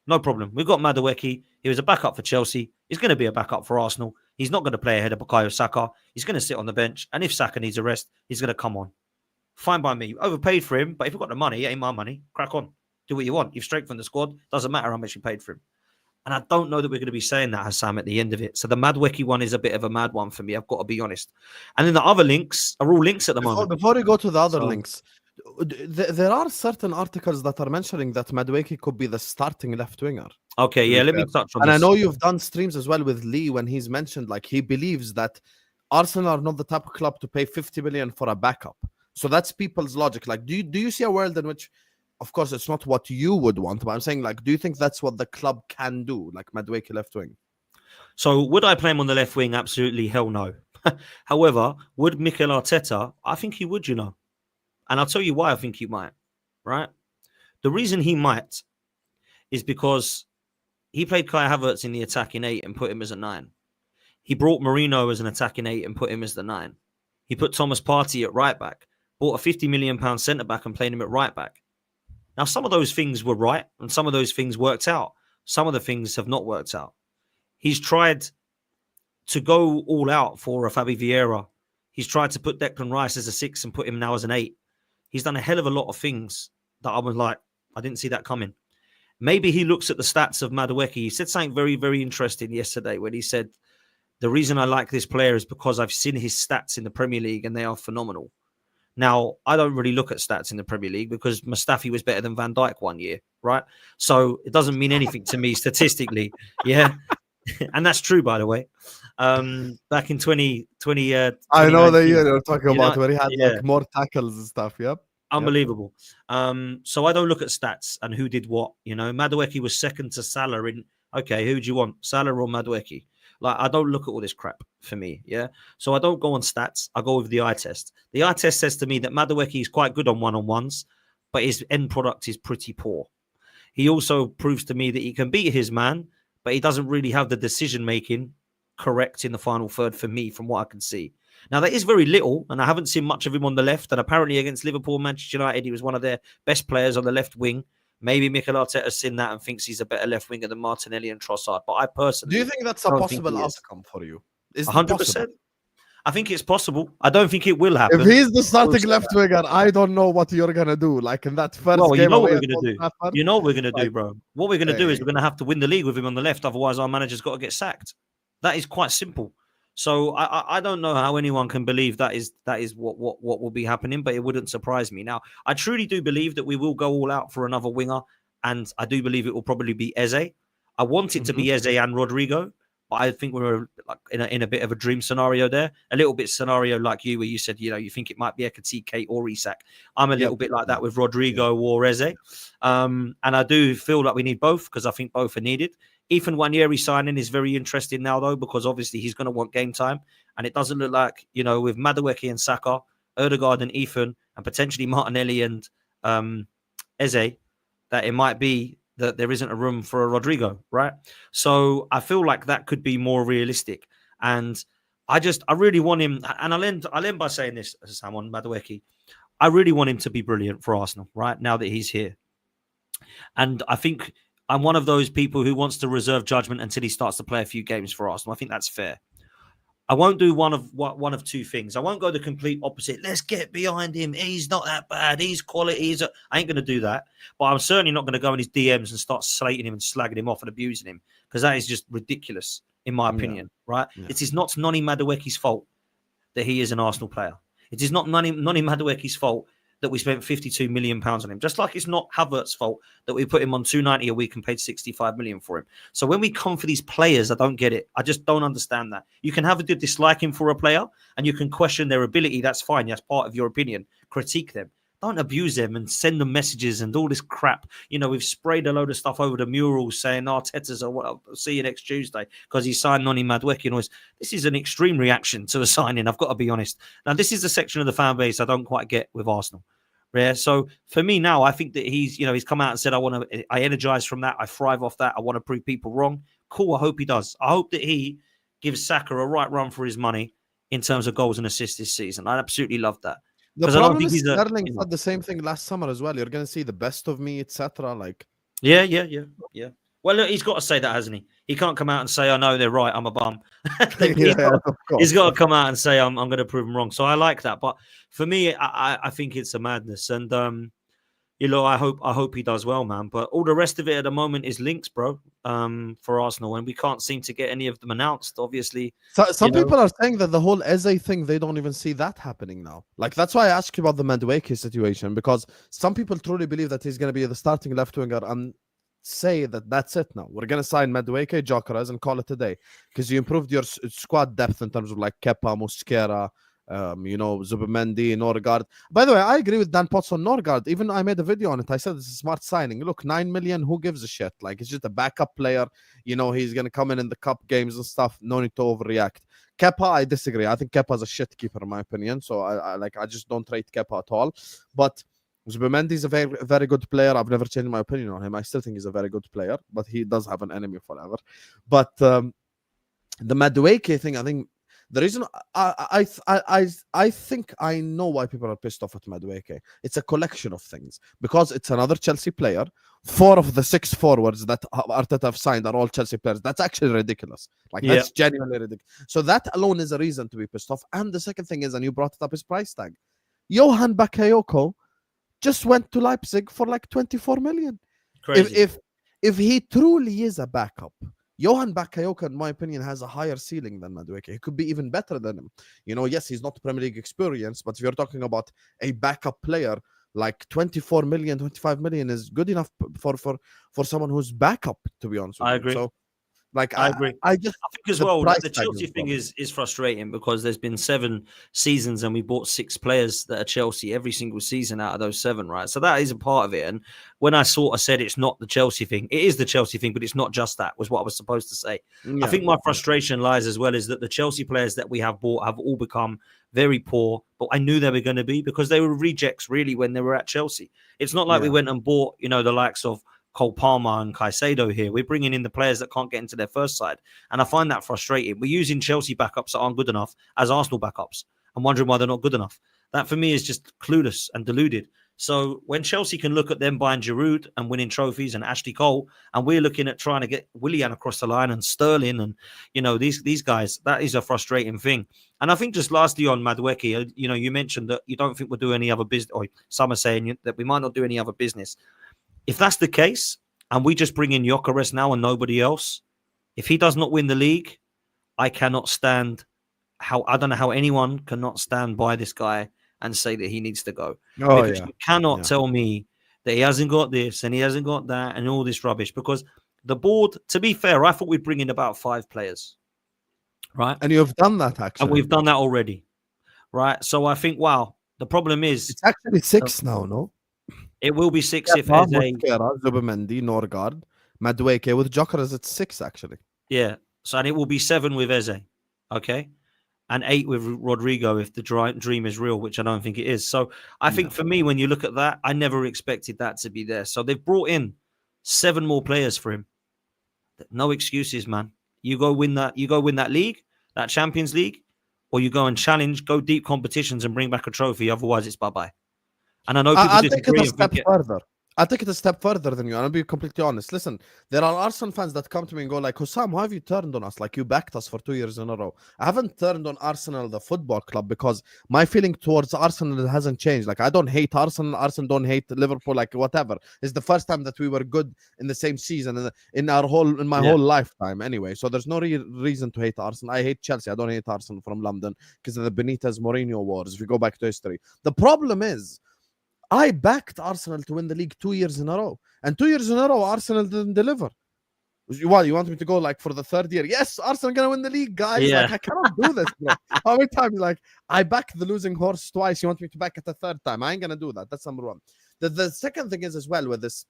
no problem. We've got Madueke. He was a backup for Chelsea. He's going to be a backup for Arsenal. He's not going to play ahead of Bukayo Saka. He's going to sit on the bench. And if Saka needs a rest, he's going to come on. Fine by me. Overpaid for him, but if you've got the money, it ain't my money. Crack on. Do what you want. You've strengthened the squad. Doesn't matter how much you paid for him. And I don't know that we're going to be saying that, Husam, at the end of it. So the Madueke one is a bit of a mad one for me. I've got to be honest. And then the other links are all links at the moment. Before we go to the other links, there are certain articles that are mentioning that Madueke could be the starting left winger. Okay, yeah, let me touch on this. And I know you've done streams as well with Lee when he's mentioned, like, he believes that Arsenal are not the type of club to pay 50 million for a backup. So that's people's logic. Like, do you see a world in which, of course, it's not what you would want, but I'm saying, like, do you think that's what the club can do, like Madueke left wing? So would I play him on the left wing? Absolutely, hell no. However, would Mikel Arteta? I think he would, And I'll tell you why I think he might, right? The reason he might is because he played Kai Havertz in the attacking 8 and put him as a 9. He brought Marino as an attacking 8 and put him as the 9. He put Thomas Partey at right back, bought a £50 million centre back and played him at right back. Now, some of those things were right and some of those things worked out. Some of the things have not worked out. He's tried to go all out for a Fabi Vieira. He's tried to put Declan Rice as a 6 and put him now as an 8. He's done a hell of a lot of things that I was like, I didn't see that coming. Maybe he looks at the stats of Madueke. He said something very, very interesting yesterday when he said, the reason I like this player is because I've seen his stats in the Premier League and they are phenomenal. Now, I don't really look at stats in the Premier League because Mustafi was better than Van Dijk one year, right? So it doesn't mean anything to me statistically, yeah? And that's true, by the way. Back in 2020... I know the year you're talking about where he had like more tackles and stuff, yep. Unbelievable. Yep. So I don't look at stats and who did what, Madueke was second to Salah in... Okay, who do you want, Salah or Madueke? Like, I don't look at all this crap for me, yeah? So I don't go on stats. I go with the eye test. The eye test says to me that Madueke is quite good on one-on-ones, but his end product is pretty poor. He also proves to me that he can beat his man, but he doesn't really have the decision-making correct in the final third for me, from what I can see. Now, that is very little, and I haven't seen much of him on the left, and apparently against Liverpool and Manchester United, he was one of their best players on the left wing. Maybe Mikel Arteta has seen that and thinks he's a better left winger than Martinelli and Trossard. But I personally... Do you think that's a possible outcome for you? Is 100%. I think it's possible. I don't think it will happen. If he's the starting left winger, I don't know what you're going to do. Like in that first game... You know what we're going to do. You know what we're going to do, bro. What we're going to do is we're going to have to win the league with him on the left. Otherwise, our manager's got to get sacked. That is quite simple. So I don't know how anyone can believe that is what will be happening, but it wouldn't surprise me. Now, I truly do believe that we will go all out for another winger, and I do believe it will probably be Eze. I want it to be Eze and Rodrygo, but I think we're like in a bit of a dream scenario there. A little bit scenario like you, where you said, you think it might be Ekitike or Isak. I'm a little bit like that with Rodrygo or Eze. And I do feel like we need both because I think both are needed. Ethan Nwaneri signing is very interesting now, though, because obviously he's going to want game time. And it doesn't look like, with Madueke and Saka, Ødegaard and Ethan, and potentially Martinelli and Eze, that it might be that there isn't a room for a Rodrygo, right? So I feel like that could be more realistic. And I really want him, and I'll end by saying this, Sam, on Madueke. I really want him to be brilliant for Arsenal, right, now that he's here. And I think I'm one of those people who wants to reserve judgment until he starts to play a few games for Arsenal. I think that's fair. I won't do one of two things. I won't go the complete opposite. Let's get behind him. He's not that bad. He's quality. I ain't going to do that. But I'm certainly not going to go in his DMs and start slating him and slagging him off and abusing him, because that is just ridiculous, in my opinion, right? Yeah. It is not Noni Madueke's fault that he is an Arsenal player. It is not Noni Madueke's fault that we spent £52 million on him. Just like it's not Havertz's fault that we put him on $290 a week and paid $65 million for him. So when we come for these players, I don't get it. I just don't understand that. You can have a good disliking for a player and you can question their ability. That's fine. That's part of your opinion. Critique them. Don't abuse them and send them messages and all this crap. You know, we've sprayed a load of stuff over the murals saying Arteta's I'll see you next Tuesday because he signed Noni Madueke and all this. This is an extreme reaction to a signing, I've got to be honest. Now, this is the section of the fan base I don't quite get with Arsenal. Yeah, so for me now, I think that he's come out and said, I energize from that. I thrive off that. I want to prove people wrong. Cool. I hope he does. I hope that he gives Saka a right run for his money in terms of goals and assists this season. I absolutely love that. The problem is Sterling said the same thing last summer as well. You're going to see the best of me, etc. Like, yeah. Well, look, he's got to say that, hasn't he? He can't come out and say, "I know they're right. I'm a bum." He's got to come out and say, "I'm going to prove them wrong." So I like that. But for me, I think it's a madness, and I hope he does well, man. But all the rest of it at the moment is links, bro, for Arsenal, and we can't seem to get any of them announced. Obviously, some people are saying that the whole Eze thing, they don't even see that happening now. Like, that's why I asked you about the Madueke situation, because some people truly believe that he's going to be the starting left winger and say that that's it now. We're going to sign Madueke, Gyokeres, and call it a day, because you improved your squad depth in terms of like Kepa, Mosquera, Zubimendi, Norgard. By the way, I agree with Dan Potts on Norgard. Even I made a video on it. I said it's a smart signing. Look, 9 million, who gives a shit? Like, it's just a backup player. He's going to come in the cup games and stuff. No need to overreact. Kepa, I disagree. I think Kepa's a shit keeper, in my opinion. So I just don't rate Kepa at all. But Zubimendi is a very, very good player. I've never changed my opinion on him. I still think he's a very good player, but he does have an enemy forever. But the Madueke thing, I think the reason I think I know why people are pissed off at Madueke. It's a collection of things, because it's another Chelsea player. 4 of the 6 forwards that Arteta have signed are all Chelsea players. That's actually ridiculous. That's genuinely ridiculous. So that alone is a reason to be pissed off. And the second thing is, and you brought it up, is price tag. Johan Bakayoko just went to Leipzig for like 24 million. Crazy. If he truly is a backup, Johan Bakayoko, in my opinion, has a higher ceiling than Madueke. He could be even better than him. Yes, he's not Premier League experience, but if you're talking about a backup player, like 24 million, 25 million is good enough for someone who's backup, to be honest with you. I agree. So, I agree. I think as well the Chelsea thing is frustrating, because there's been 7 seasons and we bought 6 players that are Chelsea every single season out of those 7, right? So that is a part of it. And when I sort of said it's not the Chelsea thing, it is the Chelsea thing, but it's not just that, was what I was supposed to say. Yeah, I think my frustration lies as well is that the Chelsea players that we have bought have all become very poor, but I knew they were going to be, because they were rejects really when they were at Chelsea. It's not like we went and bought, the likes of Cole Palmer and Caicedo here. We're bringing in the players that can't get into their first side. And I find that frustrating. We're using Chelsea backups that aren't good enough as Arsenal backups and wondering why they're not good enough. That for me is just clueless and deluded. So when Chelsea can look at them buying Giroud and winning trophies and Ashley Cole, and we're looking at trying to get Willian across the line and Sterling and, these guys, that is a frustrating thing. And I think just lastly on Madueke, you mentioned that you don't think we'll do any other business, or some are saying that we might not do any other business. If that's the case, and we just bring in Gyokeres now and nobody else, if he does not win the league, I cannot stand I don't know how anyone cannot stand by this guy and say that he needs to go. Because you cannot tell me that he hasn't got this and he hasn't got that and all this rubbish. Because the board, to be fair, I thought we'd bring in about 5 players. Right? And you've done that, actually. And we've done that already. Right? So I think, wow, the problem is... It's actually 6 now, no? It will be 6 if Eze... Zubimendi, Norgard, Madueke. With Gyokeres, it's 6, actually. Yeah. So, and it will be 7 with Eze. Okay? And 8 with Rodrygo if the dream is real, which I don't think it is. So I think for me, when you look at that, I never expected that to be there. So they've brought in 7 more players for him. No excuses, man. You go win that league, that Champions League, or you go and challenge, go deep competitions and bring back a trophy. Otherwise, it's bye-bye. And I know people I'll take it disagree. a step further. I'll take it a step further than you. And I'll be completely honest. Listen, there are Arsenal fans that come to me and go like, Husam, why have you turned on us? Like, you backed us for 2 years in a row. I haven't turned on Arsenal, the football club, because my feeling towards Arsenal hasn't changed. Like, I don't hate Arsenal. Arsenal don't hate Liverpool, like, whatever. It's the first time that we were good in the same season in my whole lifetime anyway. So there's no reason to hate Arsenal. I hate Chelsea. I don't hate Arsenal from London because of the Benitez Mourinho wars. If you go back to history, the problem is, I backed Arsenal to win the league 2 years in a row. And 2 years in a row, Arsenal didn't deliver. What, you want me to go like for the third year? Yes, Arsenal gonna win the league, guys. Yeah. Like, I cannot do this, bro. How many times, like, I backed the losing horse twice. You want me to back it the third time? I ain't gonna do that. That's number one. The second thing is as well with this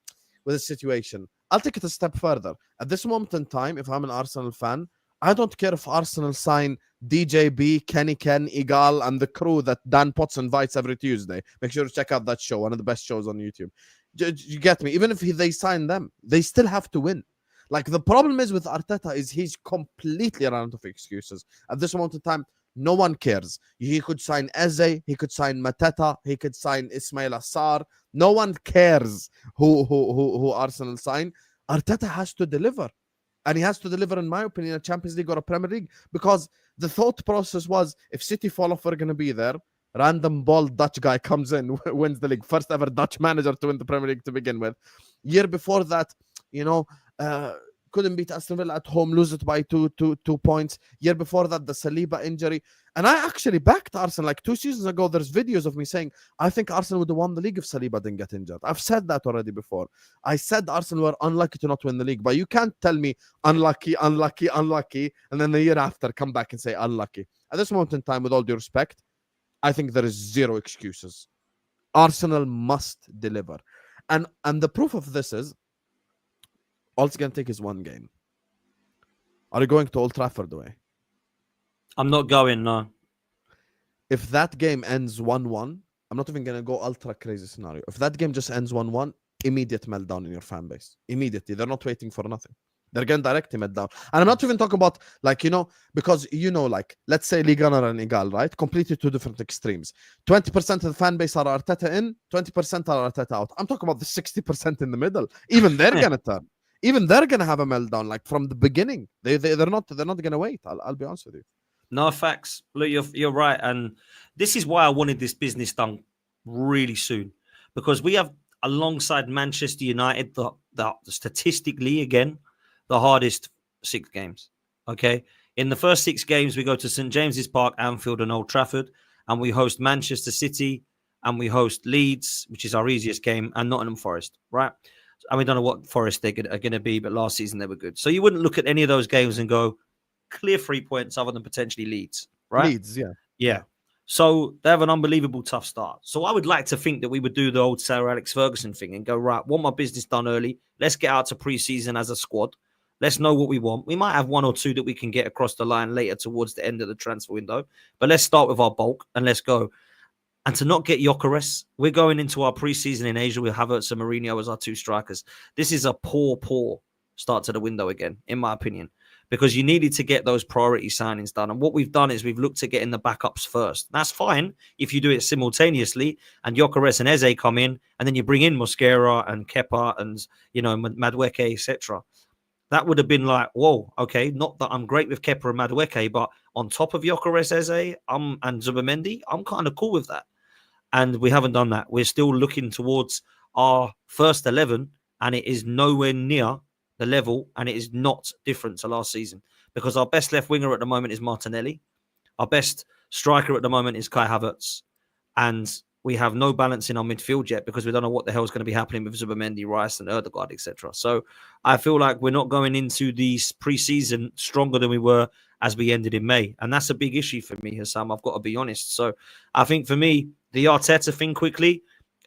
situation, I'll take it a step further. At this moment in time, if I'm an Arsenal fan, I don't care if Arsenal sign DJB, Kenny Ken, Igal, and the crew that Dan Potts invites every Tuesday. Make sure to check out that show, one of the best shows on YouTube. You get me? Even if they sign them, they still have to win. Like, the problem is with Arteta is he's completely run out of excuses. At this moment in time, no one cares. He could sign Eze, he could sign Mateta, he could sign Ismail Assar. No one cares who Arsenal sign. Arteta has to deliver. And he has to deliver, in my opinion, a Champions League or a Premier League, because the thought process was, if City fall off, we're going to be there. Random bald Dutch guy comes in, wins the league. First ever Dutch manager to win the Premier League to begin with. Year before that, couldn't beat Aston Villa at home, lose it by two points. Year before that, the Saliba injury. And I actually backed Arsenal like 2 seasons ago. There's videos of me saying, I think Arsenal would have won the league if Saliba didn't get injured. I've said that already before. I said Arsenal were unlucky to not win the league, but you can't tell me unlucky, and then the year after come back and say unlucky. At this moment in time, with all due respect, I think there is zero excuses. Arsenal must deliver. And the proof of this is, all it's going to take is one game. Are you going to Old Trafford away? I'm not going, no. If that game ends 1-1, I'm not even going to go ultra crazy scenario. If that game just ends 1-1, immediate meltdown in your fan base. Immediately. They're not waiting for nothing. They're going to direct him meltdown. And I'm not even talking about, like, because, like, let's say Liganer and Igal, right? Completely two different extremes. 20% of the fan base are Arteta in, 20% are Arteta out. I'm talking about the 60% in the middle. Even they're going to turn. Even they're gonna have a meltdown, like, from the beginning. They're not gonna wait. I'll be honest with you. No, facts. Look, you're right, and this is why I wanted this business done really soon, because we have, alongside Manchester United, the statistically again the hardest 6 games. Okay, in the first 6 games, we go to St James's Park, Anfield, and Old Trafford, and we host Manchester City, and we host Leeds, which is our easiest game, and Nottingham Forest, right? And we don't know what Forest are going to be, but last season they were good. So you wouldn't look at any of those games and go, clear 3 points other than potentially Leeds, right? Leeds, yeah. Yeah. So they have an unbelievable tough start. So I would like to think that we would do the old Sir Alex Ferguson thing and go, right, want my business done early. Let's get out to pre-season as a squad. Let's know what we want. We might have 1 or 2 that we can get across the line later towards the end of the transfer window. But let's start with our bulk and let's go. And to not get Gyokeres, we're going into our preseason in Asia with Havertz and Mourinho as our 2 strikers. This is a poor start to the window again, in my opinion, because you needed to get those priority signings done. And what we've done is we've looked at getting the backups first. That's fine if you do it simultaneously and Gyokeres and Eze come in, and then you bring in Mosquera and Kepa and, Madueke, etc. That would have been like, whoa, okay, not that I'm great with Kepa and Madueke, but on top of Gyokeres, Eze and Zubamendi, I'm kind of cool with that. And we haven't done that. We're still looking towards our first 11, and it is nowhere near the level, and it is not different to last season, because our best left winger at the moment is Martinelli. Our best striker at the moment is Kai Havertz. And we have no balance in our midfield yet because we don't know what the hell is going to be happening with Zubamendi, Rice, and Ødegaard, etc. So I feel like we're not going into the pre-season stronger than we were as we ended in May. And that's a big issue for me, Husam. I've got to be honest. So I think for me, the Arteta thing quickly,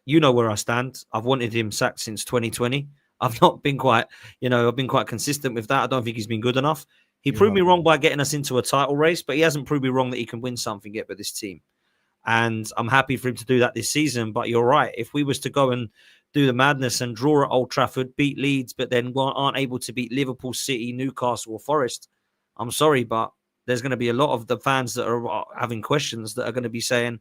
you know where I stand. I've wanted him sacked since 2020. I've not been quite, I've been quite consistent with that. I don't think he's been good enough. He proved me wrong by getting us into a title race, but he hasn't proved me wrong that he can win something yet with this team. And I'm happy for him to do that this season. But you're right. If we was to go and do the madness and draw at Old Trafford, beat Leeds, but then aren't able to beat Liverpool, City, Newcastle, or Forest, I'm sorry, but there's going to be a lot of the fans that are having questions that are going to be saying,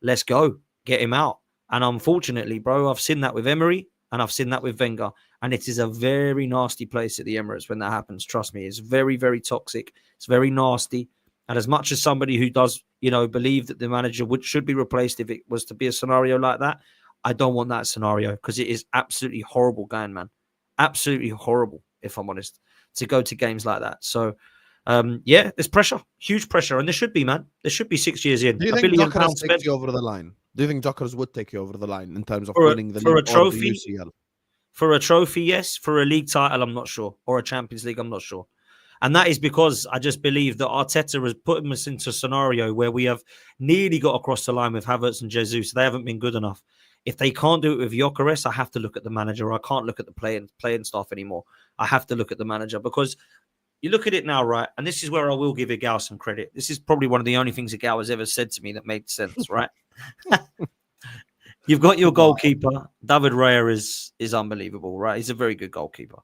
let's go, get him out. And unfortunately, bro, I've seen that with Emery and I've seen that with Wenger. And it is a very nasty place at the Emirates when that happens. Trust me, it's very, very toxic. It's very nasty. And as much as somebody who does, believe that the manager should be replaced if it was to be a scenario like that, I don't want that scenario because it is absolutely horrible going, man. Absolutely horrible, if I'm honest, to go to games like that. So, there's pressure, huge pressure. And there should be, man. There should be 6 years in. Do you think Gyokeres takes you over the line? Do you think Gyokeres would take you over the line in terms of winning the league or the UCL? For a trophy, yes. For a league title, I'm not sure. Or a Champions League, I'm not sure. And that is because I just believe that Arteta has put us into a scenario where we have nearly got across the line with Havertz and Jesus. They haven't been good enough. If they can't do it with Gyokeres, I have to look at the manager. I can't look at the playing staff anymore. I have to look at the manager because you look at it now, right? And this is where I will give Igal some credit. This is probably one of the only things Igal has ever said to me that made sense, right? You've got your goalkeeper. David Raya is unbelievable, right? He's a very good goalkeeper.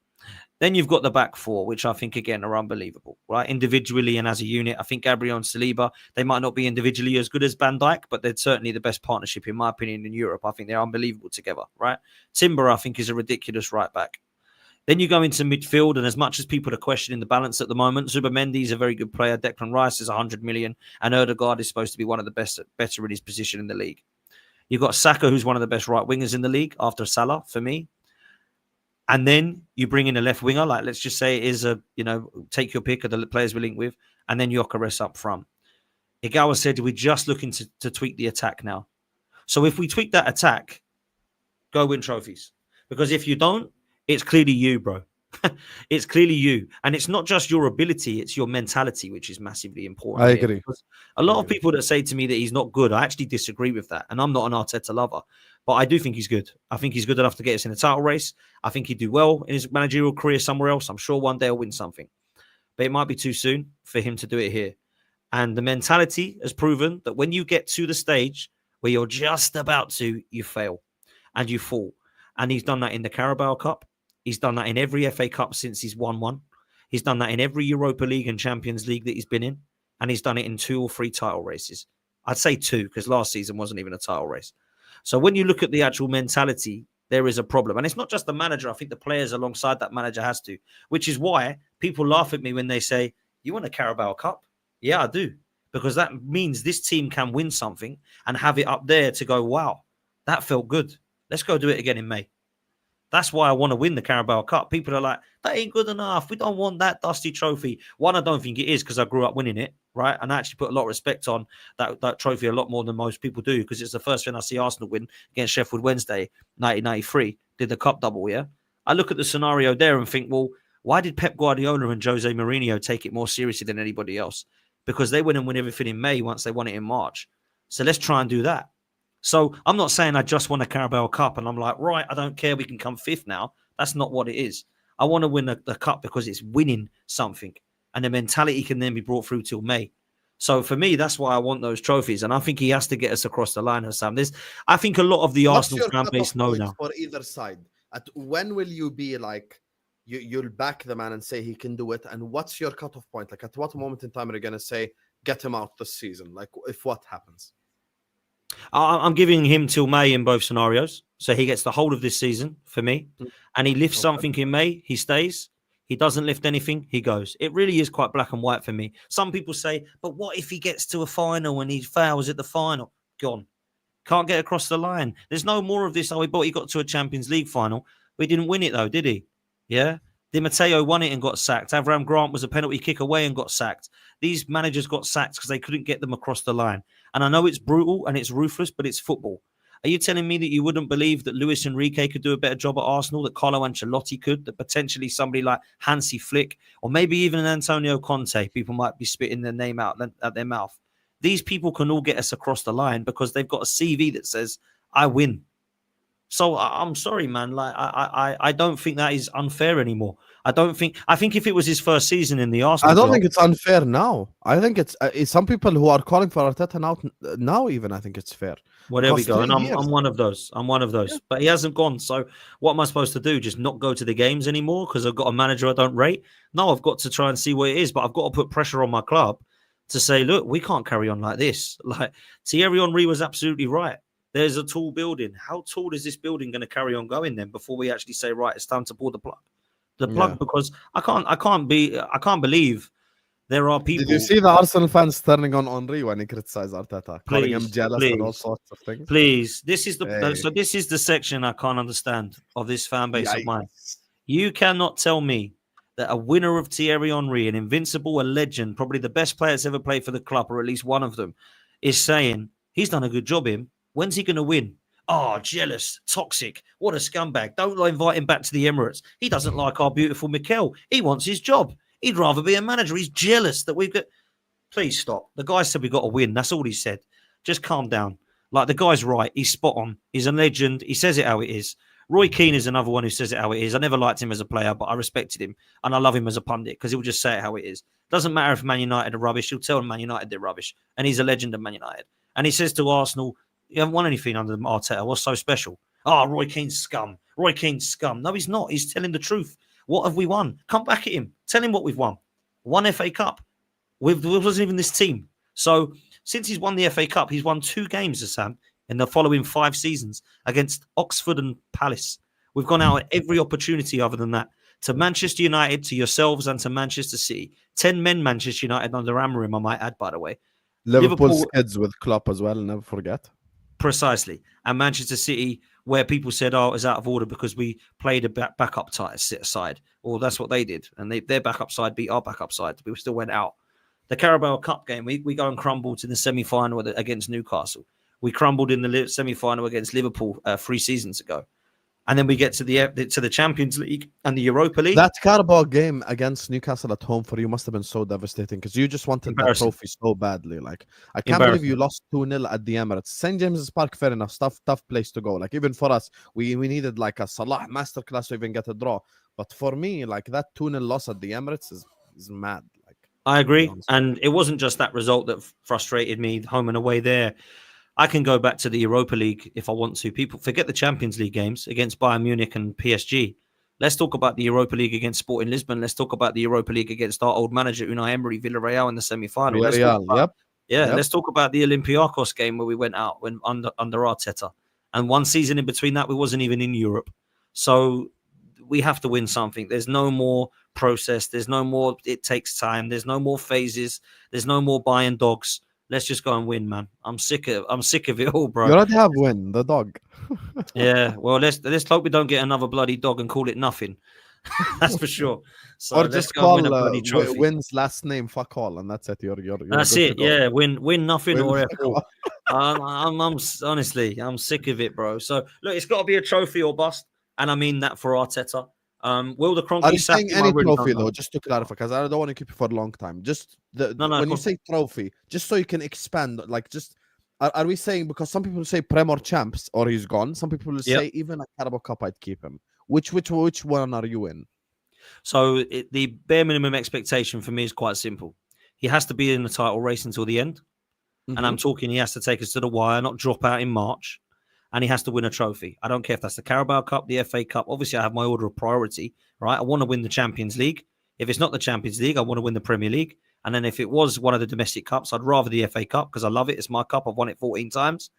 Then you've got the back four, which I think, again, are unbelievable, right? Individually and as a unit, I think Gabriel and Saliba, they might not be individually as good as Van Dijk, but they're certainly the best partnership, in my opinion, in Europe. I think they're unbelievable together, right? Timber, I think, is a ridiculous right back. Then you go into midfield, and as much as people are questioning the balance at the moment, Zubimendi is a very good player. Declan Rice is 100 million, and Odegaard is supposed to be one of the better in his position in the league. You've got Saka, who's one of the best right wingers in the league after Salah, for me. And then you bring in a left winger, like let's just say it is take your pick of the players we link with, and then Gyokeres up front. Igawa said we're just looking to tweak the attack now. So if we tweak that attack, go win trophies. Because if you don't, it's clearly you, bro. It's clearly you. And it's not just your ability, it's your mentality, which is massively important. I agree. A lot of people that say to me that he's not good, I actually disagree with that. And I'm not an Arteta lover, but I do think he's good. I think he's good enough to get us in a title race. I think he'd do well in his managerial career somewhere else. I'm sure one day he'll win something. But it might be too soon for him to do it here. And the mentality has proven that when you get to the stage where you're just about to, you fail and you fall. And he's done that in the Carabao Cup. He's done that in every FA Cup since he's won one. He's done that in every Europa League and Champions League that he's been in. And he's done it in 2 or 3 title races. I'd say 2 because last season wasn't even a title race. So when you look at the actual mentality, there is a problem. And it's not just the manager. I think the players alongside that manager has to, which is why people laugh at me when they say, you want a Carabao Cup? Yeah, I do. Because that means this team can win something and have it up there to go, wow, that felt good. Let's go do it again in May. That's why I want to win the Carabao Cup. People are like, that ain't good enough. We don't want that dusty trophy. One, I don't think it is because I grew up winning it, right? And I actually put a lot of respect on that trophy a lot more than most people do because it's the first thing I see Arsenal win against Sheffield Wednesday, 1993. Did the cup double, yeah? I look at the scenario there and think, well, why did Pep Guardiola and Jose Mourinho take it more seriously than anybody else? Because they went and win everything in May once they won it in March. So let's try and do that. So I'm not saying I just want a Carabao Cup and I'm like, right, I don't care. We can come 5th now. That's not what it is. I want to win the cup because it's winning something and the mentality can then be brought through till May. So for me, that's why I want those trophies. And I think he has to get us across the line, Husam. I think a lot of the Arsenal fan base know now. For either side, when will you be like, you'll back the man and say he can do it? And what's your cutoff point? Like at what moment in time are you going to say, get him out this season? Like if what happens? I'm giving him till May in both scenarios. So he gets the whole of this season for me. And he lifts something in May, he stays. He doesn't lift anything, he goes. It really is quite black and white for me. Some people say, but what if he gets to a final and he fails at the final? Gone. Can't get across the line. There's no more of this. Oh, he got to a Champions League final. But he didn't win it though, did he? Yeah. Di Matteo won it and got sacked. Avram Grant was a penalty kick away and got sacked. These managers got sacked because they couldn't get them across the line. And I know it's brutal and it's ruthless, but it's football. Are you telling me that you wouldn't believe that Luis Enrique could do a better job at Arsenal, that Carlo Ancelotti could, that potentially somebody like Hansi Flick, or maybe even Antonio Conte, people might be spitting their name out at their mouth. These people can all get us across the line because they've got a CV that says, I win. So I'm sorry, man. Like I don't think that is unfair anymore. I think if it was his first season in the Arsenal, I don't think it's unfair now. I think it's some people who are calling for Arteta now even I think it's fair. Well, there we go. And I'm one of those. Yeah. But he hasn't gone. So what am I supposed to do? Just not go to the games anymore because I've got a manager I don't rate? No, I've got to try and see what it is. But I've got to put pressure on my club to say, look, we can't carry on like this. Like Thierry Henry was absolutely right. There's a tall building. How tall is this building going to carry on going then before we actually say, right, it's time to pull the plug? Yeah. Because I can't believe there are people. Did you see the Arsenal fans turning on Henry when he criticized Arteta, calling him jealous and all sorts of things? Please, this is Hey. so this is the section I can't understand of this fan base of mine. Yikes. You cannot tell me that a winner of Thierry Henry, an invincible, a legend, probably the best player that's ever played for the club, or at least one of them, is saying he's done a good job. When's he going to win? Oh, jealous, toxic. What a scumbag. Don't invite him back to the Emirates. He doesn't like our beautiful Mikel. He wants his job. He'd rather be a manager. He's jealous that we've got... Please stop. The guy said we've got to win. That's all he said. Just calm down. Like, the guy's right. He's spot on. He's a legend. He says it how it is. Roy Keane is another one who says it how it is. I never liked him as a player, but I respected him. And I love him as a pundit because he'll just say it how it is. Doesn't matter if Man United are rubbish. He'll tell them Man United they're rubbish. And he's a legend of Man United. And he says to Arsenal, you haven't won anything under Arteta. What's so special? Oh, Roy Keane's scum. Roy Keane's scum. No, he's not. He's telling the truth. What have we won? Come back at him. Tell him what we've won. One FA Cup. It wasn't even this team. So since he's won the FA Cup, he's won 2 games, Husam, in the following 5 seasons against Oxford and Palace. We've gone out at every opportunity other than that. To Manchester United, to yourselves, and to Manchester City. 10 men Manchester United under Amorim, I might add, by the way. Liverpool's kids with Klopp as well, never forget. Precisely. And Manchester City, where people said, oh, it was out of order because we played a backup side. Well, that's what they did. And their backup side beat our backup side. We still went out. The Carabao Cup game, we go and crumbled in the semi-final against Newcastle. We crumbled in the semi-final against Liverpool 3 seasons ago. And then we get to the Champions League and the Europa League. That Carabao game against Newcastle at home for you must have been so devastating because you just wanted that trophy so badly. Like, I can't believe you lost 2-0 at the Emirates. St. James's Park, fair enough, tough place to go. Like, even for us, we needed like a Salah masterclass to even get a draw. But for me, like, that 2-0 loss at the Emirates is mad. Like, I agree. And it wasn't just that result that frustrated me, home and away there. I can go back to the Europa League if I want to. People forget the Champions League games against Bayern Munich and PSG. Let's talk about the Europa League against Sporting Lisbon. Let's talk about the Europa League against our old manager, Unai Emery, Villarreal in the semi-final. Let's talk about the Olympiacos game where we went out under Arteta. And one season in between that, we wasn't even in Europe. So we have to win something. There's no more process. There's no more, it takes time. There's no more phases. There's no more buying dogs. Let's just go and win, man. I'm sick of it all, bro. You already have win, the dog. Yeah, well, let's hope we don't get another bloody dog and call it nothing. That's for sure. So or just call Win's last name fuck all, and that's it. You're that's it. Yeah, win nothing or F all. I'm honestly, I'm sick of it, bro. So look, it's got to be a trophy or bust, and I mean that for Arteta. Will the Kroenke? Are you saying any trophy though? Just to clarify, because I don't want to keep you for a long time. Just when you say trophy, just so you can expand. Like, just are we saying, because some people say Prem or champs or he's gone. Some people will say even a Carabao Cup, I'd keep him. Which one are you in? So the bare minimum expectation for me is quite simple. He has to be in the title race until the end, and I'm talking he has to take us to the wire, not drop out in March. And he has to win a trophy. I don't care if that's the Carabao Cup, the FA Cup. Obviously, I have my order of priority, right? I want to win the Champions League. If it's not the Champions League, I want to win the Premier League. And then if it was one of the domestic cups, I'd rather the FA Cup because I love it. It's my cup. I've won it 14 times.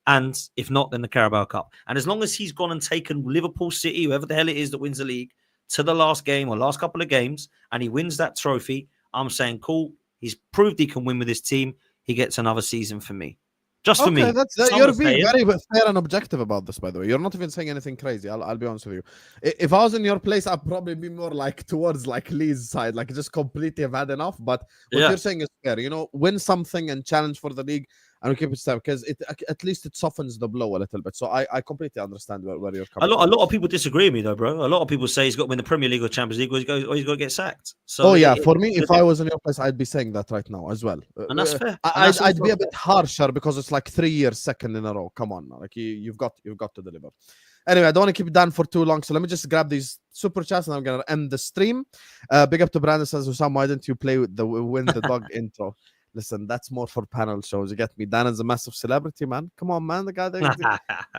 And if not, then the Carabao Cup. And as long as he's gone and taken Liverpool City, whoever the hell it is that wins the league, to the last game or last couple of games, and he wins that trophy, I'm saying, cool. He's proved he can win with his team. He gets another season for me. Just for me. You're being very fair and objective about this, by the way. You're not even saying anything crazy. I'll be honest with you. If I was in your place, I'd probably be more like towards like Lee's side, like just completely have had enough. But what you're saying is fair. You know, win something and challenge for the league and keep it stable because at least it softens the blow a little bit. So I completely understand where you're coming from. A lot of people disagree with me though, bro. A lot of people say he's got to win the Premier League or Champions League or he's got to get sacked. So for me, if I was in your place, I'd be saying that right now as well. And that's fair. I'd be a bit harsher because it's like 3 years second in a row. Come on, like you've got to deliver. Anyway, I don't want to keep it down for too long, so let me just grab these super chats and I'm gonna end the stream. Big up to Brandon says, Husam, why didn't you play with the win the dog intro? Listen, that's more for panel shows. You get me? Dan is a massive celebrity, man. Come on, man. The guy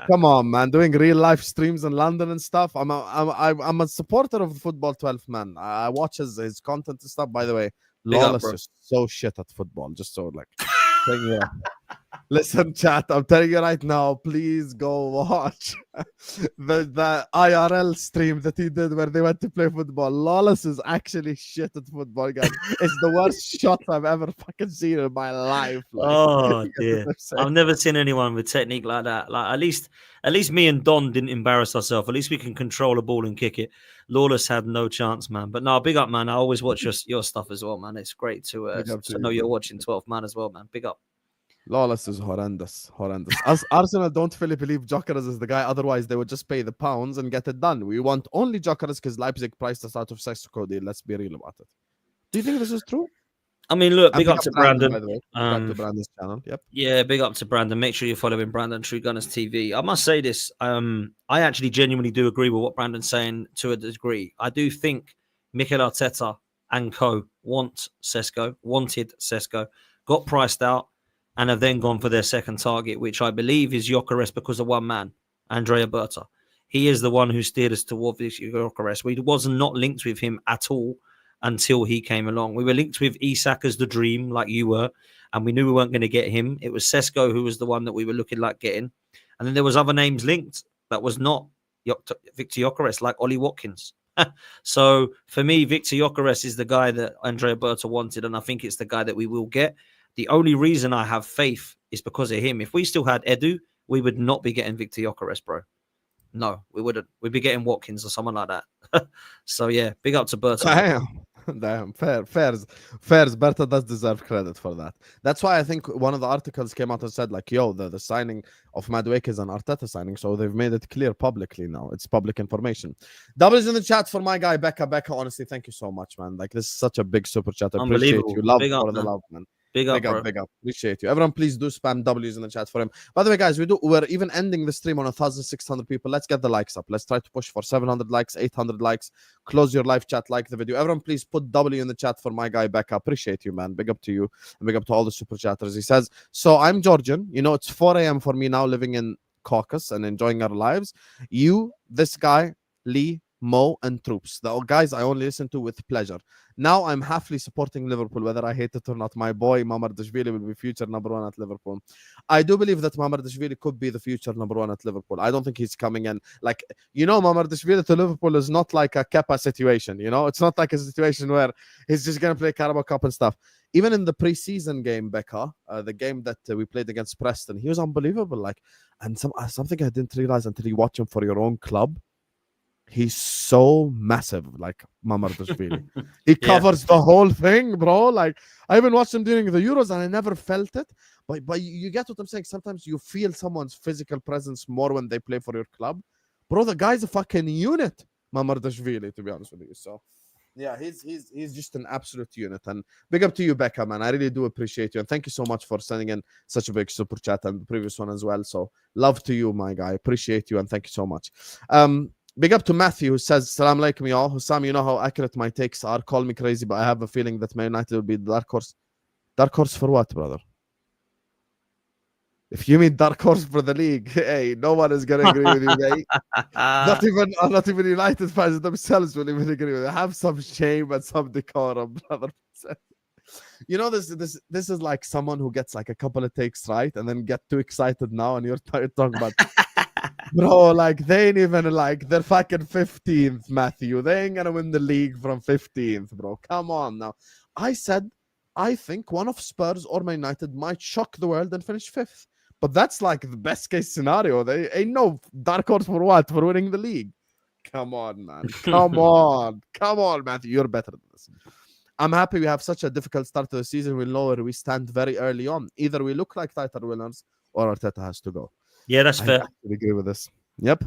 come on, man. Doing real life streams in London and stuff. I'm a supporter of Football 12, man. I watch his content and stuff. By the way, Big up, Lawless bro. is so shit at football. Just so like, listen, chat. I'm telling you right now. Please go watch the IRL stream that he did where they went to play football. Lawless is actually shit at football, guys. It's the worst shot I've ever fucking seen in my life. Like, Oh you get what dear, I'm saying? I've never seen anyone with technique like that. Like at least me and Don didn't embarrass ourselves. At least we can control a ball and kick it. Lawless had no chance, man. But no, big up, man. I always watch your stuff as well, man. It's great to Big up to know you, you're man. watching 12 man as well, man. Big up. Lawless is horrendous, horrendous. As Arsenal don't fully believe Gyokeres is the guy. Otherwise, they would just pay the pounds and get it done. We want only Gyokeres because Leipzig priced us out of Sissoko deal. Let's be real about it. Do you think this is true? I mean, look, And big up to Brandon. by the way. Big up to Brandon's channel. Yep. Yeah, big up to Brandon. Make sure you're following Brandon True Gunners TV. I must say this. I actually genuinely do agree with what Brandon's saying to a degree. I do think Mikel Arteta and co wanted Sesko, got priced out, and have then gone for their second target, which I believe is Gyokeres because of one man, Andrea Berta. He is the one who steered us towards Gyokeres. We was not linked with him at all until he came along. We were linked with Isak as the dream, like you were, and we knew we weren't going to get him. It was Sesko who was the one that we were looking like getting. And then there was other names linked that was not Victor Gyokeres, like Ollie Watkins. So for me, Victor Gyokeres is the guy that Andrea Berta wanted, and I think it's the guy that we will get. The only reason I have faith is because of him. If we still had Edu, we would not be getting Victor Gyokeres, bro. No, we wouldn't. We'd be getting Watkins or someone like that. So yeah, big up to Berta. Damn, fairs. Berta does deserve credit for that. That's why I think one of the articles came out and said, like, yo, the signing of Madueke is an Arteta signing, so they've made it clear publicly now. It's public information. Doubles in the chat for my guy, Becca. Becca, honestly, thank you so much, man. Like, this is such a big super chat. I appreciate you. Love big for up, the man. love, man. Big up, Big up. Appreciate you. Everyone, please do spam W's in the chat for him. By the way, guys, we're even ending the stream on 1,600 people. Let's get the likes up. Let's try to push for 700 likes, 800 likes. Close your live chat, like the video. Everyone, please put W in the chat for my guy, Becca. Appreciate you, man. Big up to you. And big up to all the super chatters. He says, so I'm Georgian. You know, it's 4 a.m. for me now, living in Caucasus and enjoying our lives. You, this guy, Lee, Mo, and Troops. The guys I only listen to with pleasure. Now I'm halfly supporting Liverpool, whether I hate it or not. My boy Mamardashvili will be future number one at Liverpool. I do believe that Mamardashvili could be the future number one at Liverpool. I don't think he's coming in like, you know, Mamardashvili to Liverpool is not like a Kepa situation. You know, it's not like a situation where he's just gonna play Carabao Cup and stuff. Even in the preseason game, Becca, the game that we played against Preston, he was unbelievable. Like, and something I didn't realize until you watch him for your own club. He's so massive, like Mamardashvili. He covers the whole thing, bro. Like, I even watched him during the Euros and I never felt it. But you get what I'm saying. Sometimes you feel someone's physical presence more when they play for your club. Bro, the guy's a fucking unit, Mamardashvili, to be honest with you. So yeah, he's just an absolute unit. And big up to you, Becca, man. I really do appreciate you. And thank you so much for sending in such a big super chat and the previous one as well. So love to you, my guy. Appreciate you and thank you so much. Big up to Matthew, who says, Salam alaikum, y'all. Husam, you know how accurate my takes are. Call me crazy, but I have a feeling that Man United will be the dark horse. Dark horse for what, brother? If you mean dark horse for the league, hey, no one is going to agree with you, mate. not even United fans themselves will even agree with you. Have some shame and some decorum, brother. You know, this is like someone who gets like a couple of takes right and then get too excited now and you're talking about... Bro, like, they ain't even like, they're fucking 15th, Matthew. They ain't gonna win the league from 15th, bro. Come on now. I said, I think one of Spurs or Man United might shock the world and finish 5th. But that's like the best case scenario. They ain't no dark horse for what? For winning the league. Come on, man. Come on. Come on, Matthew. You're better than this. I'm happy we have such a difficult start to the season. We know where we stand very early on. Either we look like title winners or Arteta has to go. Yeah, that's fair. I agree with this. Yep.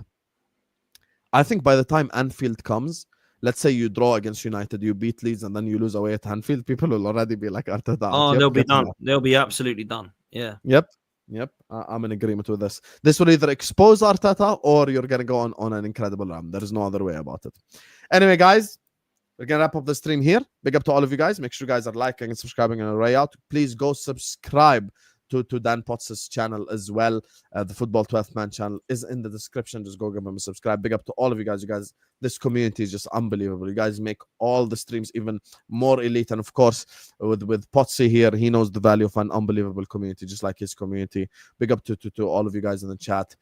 I think by the time Anfield comes, let's say you draw against United, you beat Leeds, and then you lose away at Anfield, people will already be like Arteta. Oh, they'll be done. They'll be absolutely done. Yeah. Yep. I'm in agreement with this. This will either expose Arteta or you're going to go on an incredible run. There is no other way about it. Anyway, guys, we're going to wrap up the stream here. Big up to all of you guys. Make sure you guys are liking and subscribing on our way out. Please go subscribe to Dan Potts' channel as well. The Football 12th Man channel is in the description. Just go give him a subscribe. Big up to all of you guys. You guys, this community is just unbelievable. You guys make all the streams even more elite. And of course, with Potsy here, he knows the value of an unbelievable community, just like his community. Big up to all of you guys in the chat.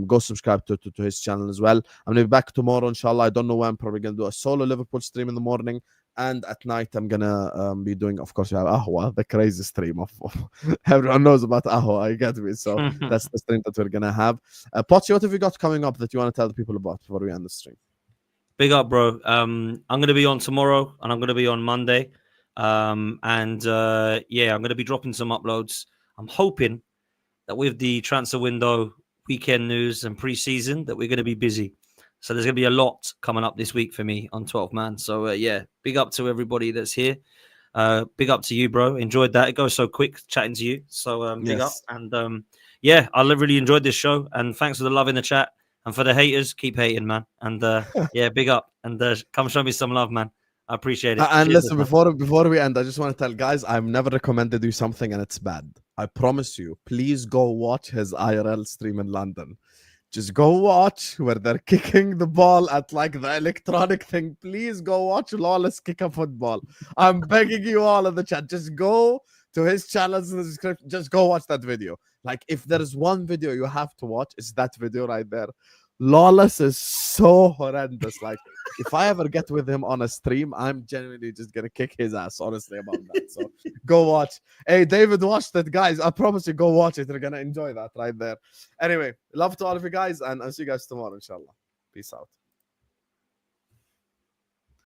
Go subscribe to his channel as well. I'm gonna be back tomorrow, inshallah. I don't know when. I'm probably gonna do a solo Liverpool stream in the morning, and at night I'm gonna be doing, of course, Ahwa, the crazy stream of everyone knows about Ahwa. I get me. So that's the stream that we're gonna have. Potsy, what have you got coming up that you want to tell the people about before we end the stream? Big up, bro. I'm gonna be on tomorrow, and I'm gonna be on Monday. Yeah, I'm gonna be dropping some uploads. I'm hoping that with the transfer window, weekend news, and pre-season, that we're gonna be busy. So there's gonna be a lot coming up this week for me on 12 Man. So yeah, big up to everybody that's here. Big up to you, bro. Enjoyed that. It goes so quick chatting to you. So big up. And yeah, I really enjoyed this show. And thanks for the love in the chat. And for the haters, keep hating, man. And yeah, big up. And come show me some love, man. I appreciate it. And Cheers, listen, man. before we end, I just want to tell guys, I've never recommended you something and it's bad. I promise you. Please go watch his IRL stream in London. Just go watch where they're kicking the ball at like the electronic thing. Please go watch Lawless kick a football. I'm begging you all in the chat. Just go to his channels in the description. Just go watch that video. Like, if there's one video you have to watch, it's that video right there. Lawless is so horrendous. Like, if I ever get with him on a stream, I'm genuinely just gonna kick his ass, honestly, about that. So go watch. Hey, David, watch that, guys. I promise you, go watch it. You're gonna enjoy that right there. Anyway, love to all of you guys, and I'll see you guys tomorrow, inshallah. Peace out.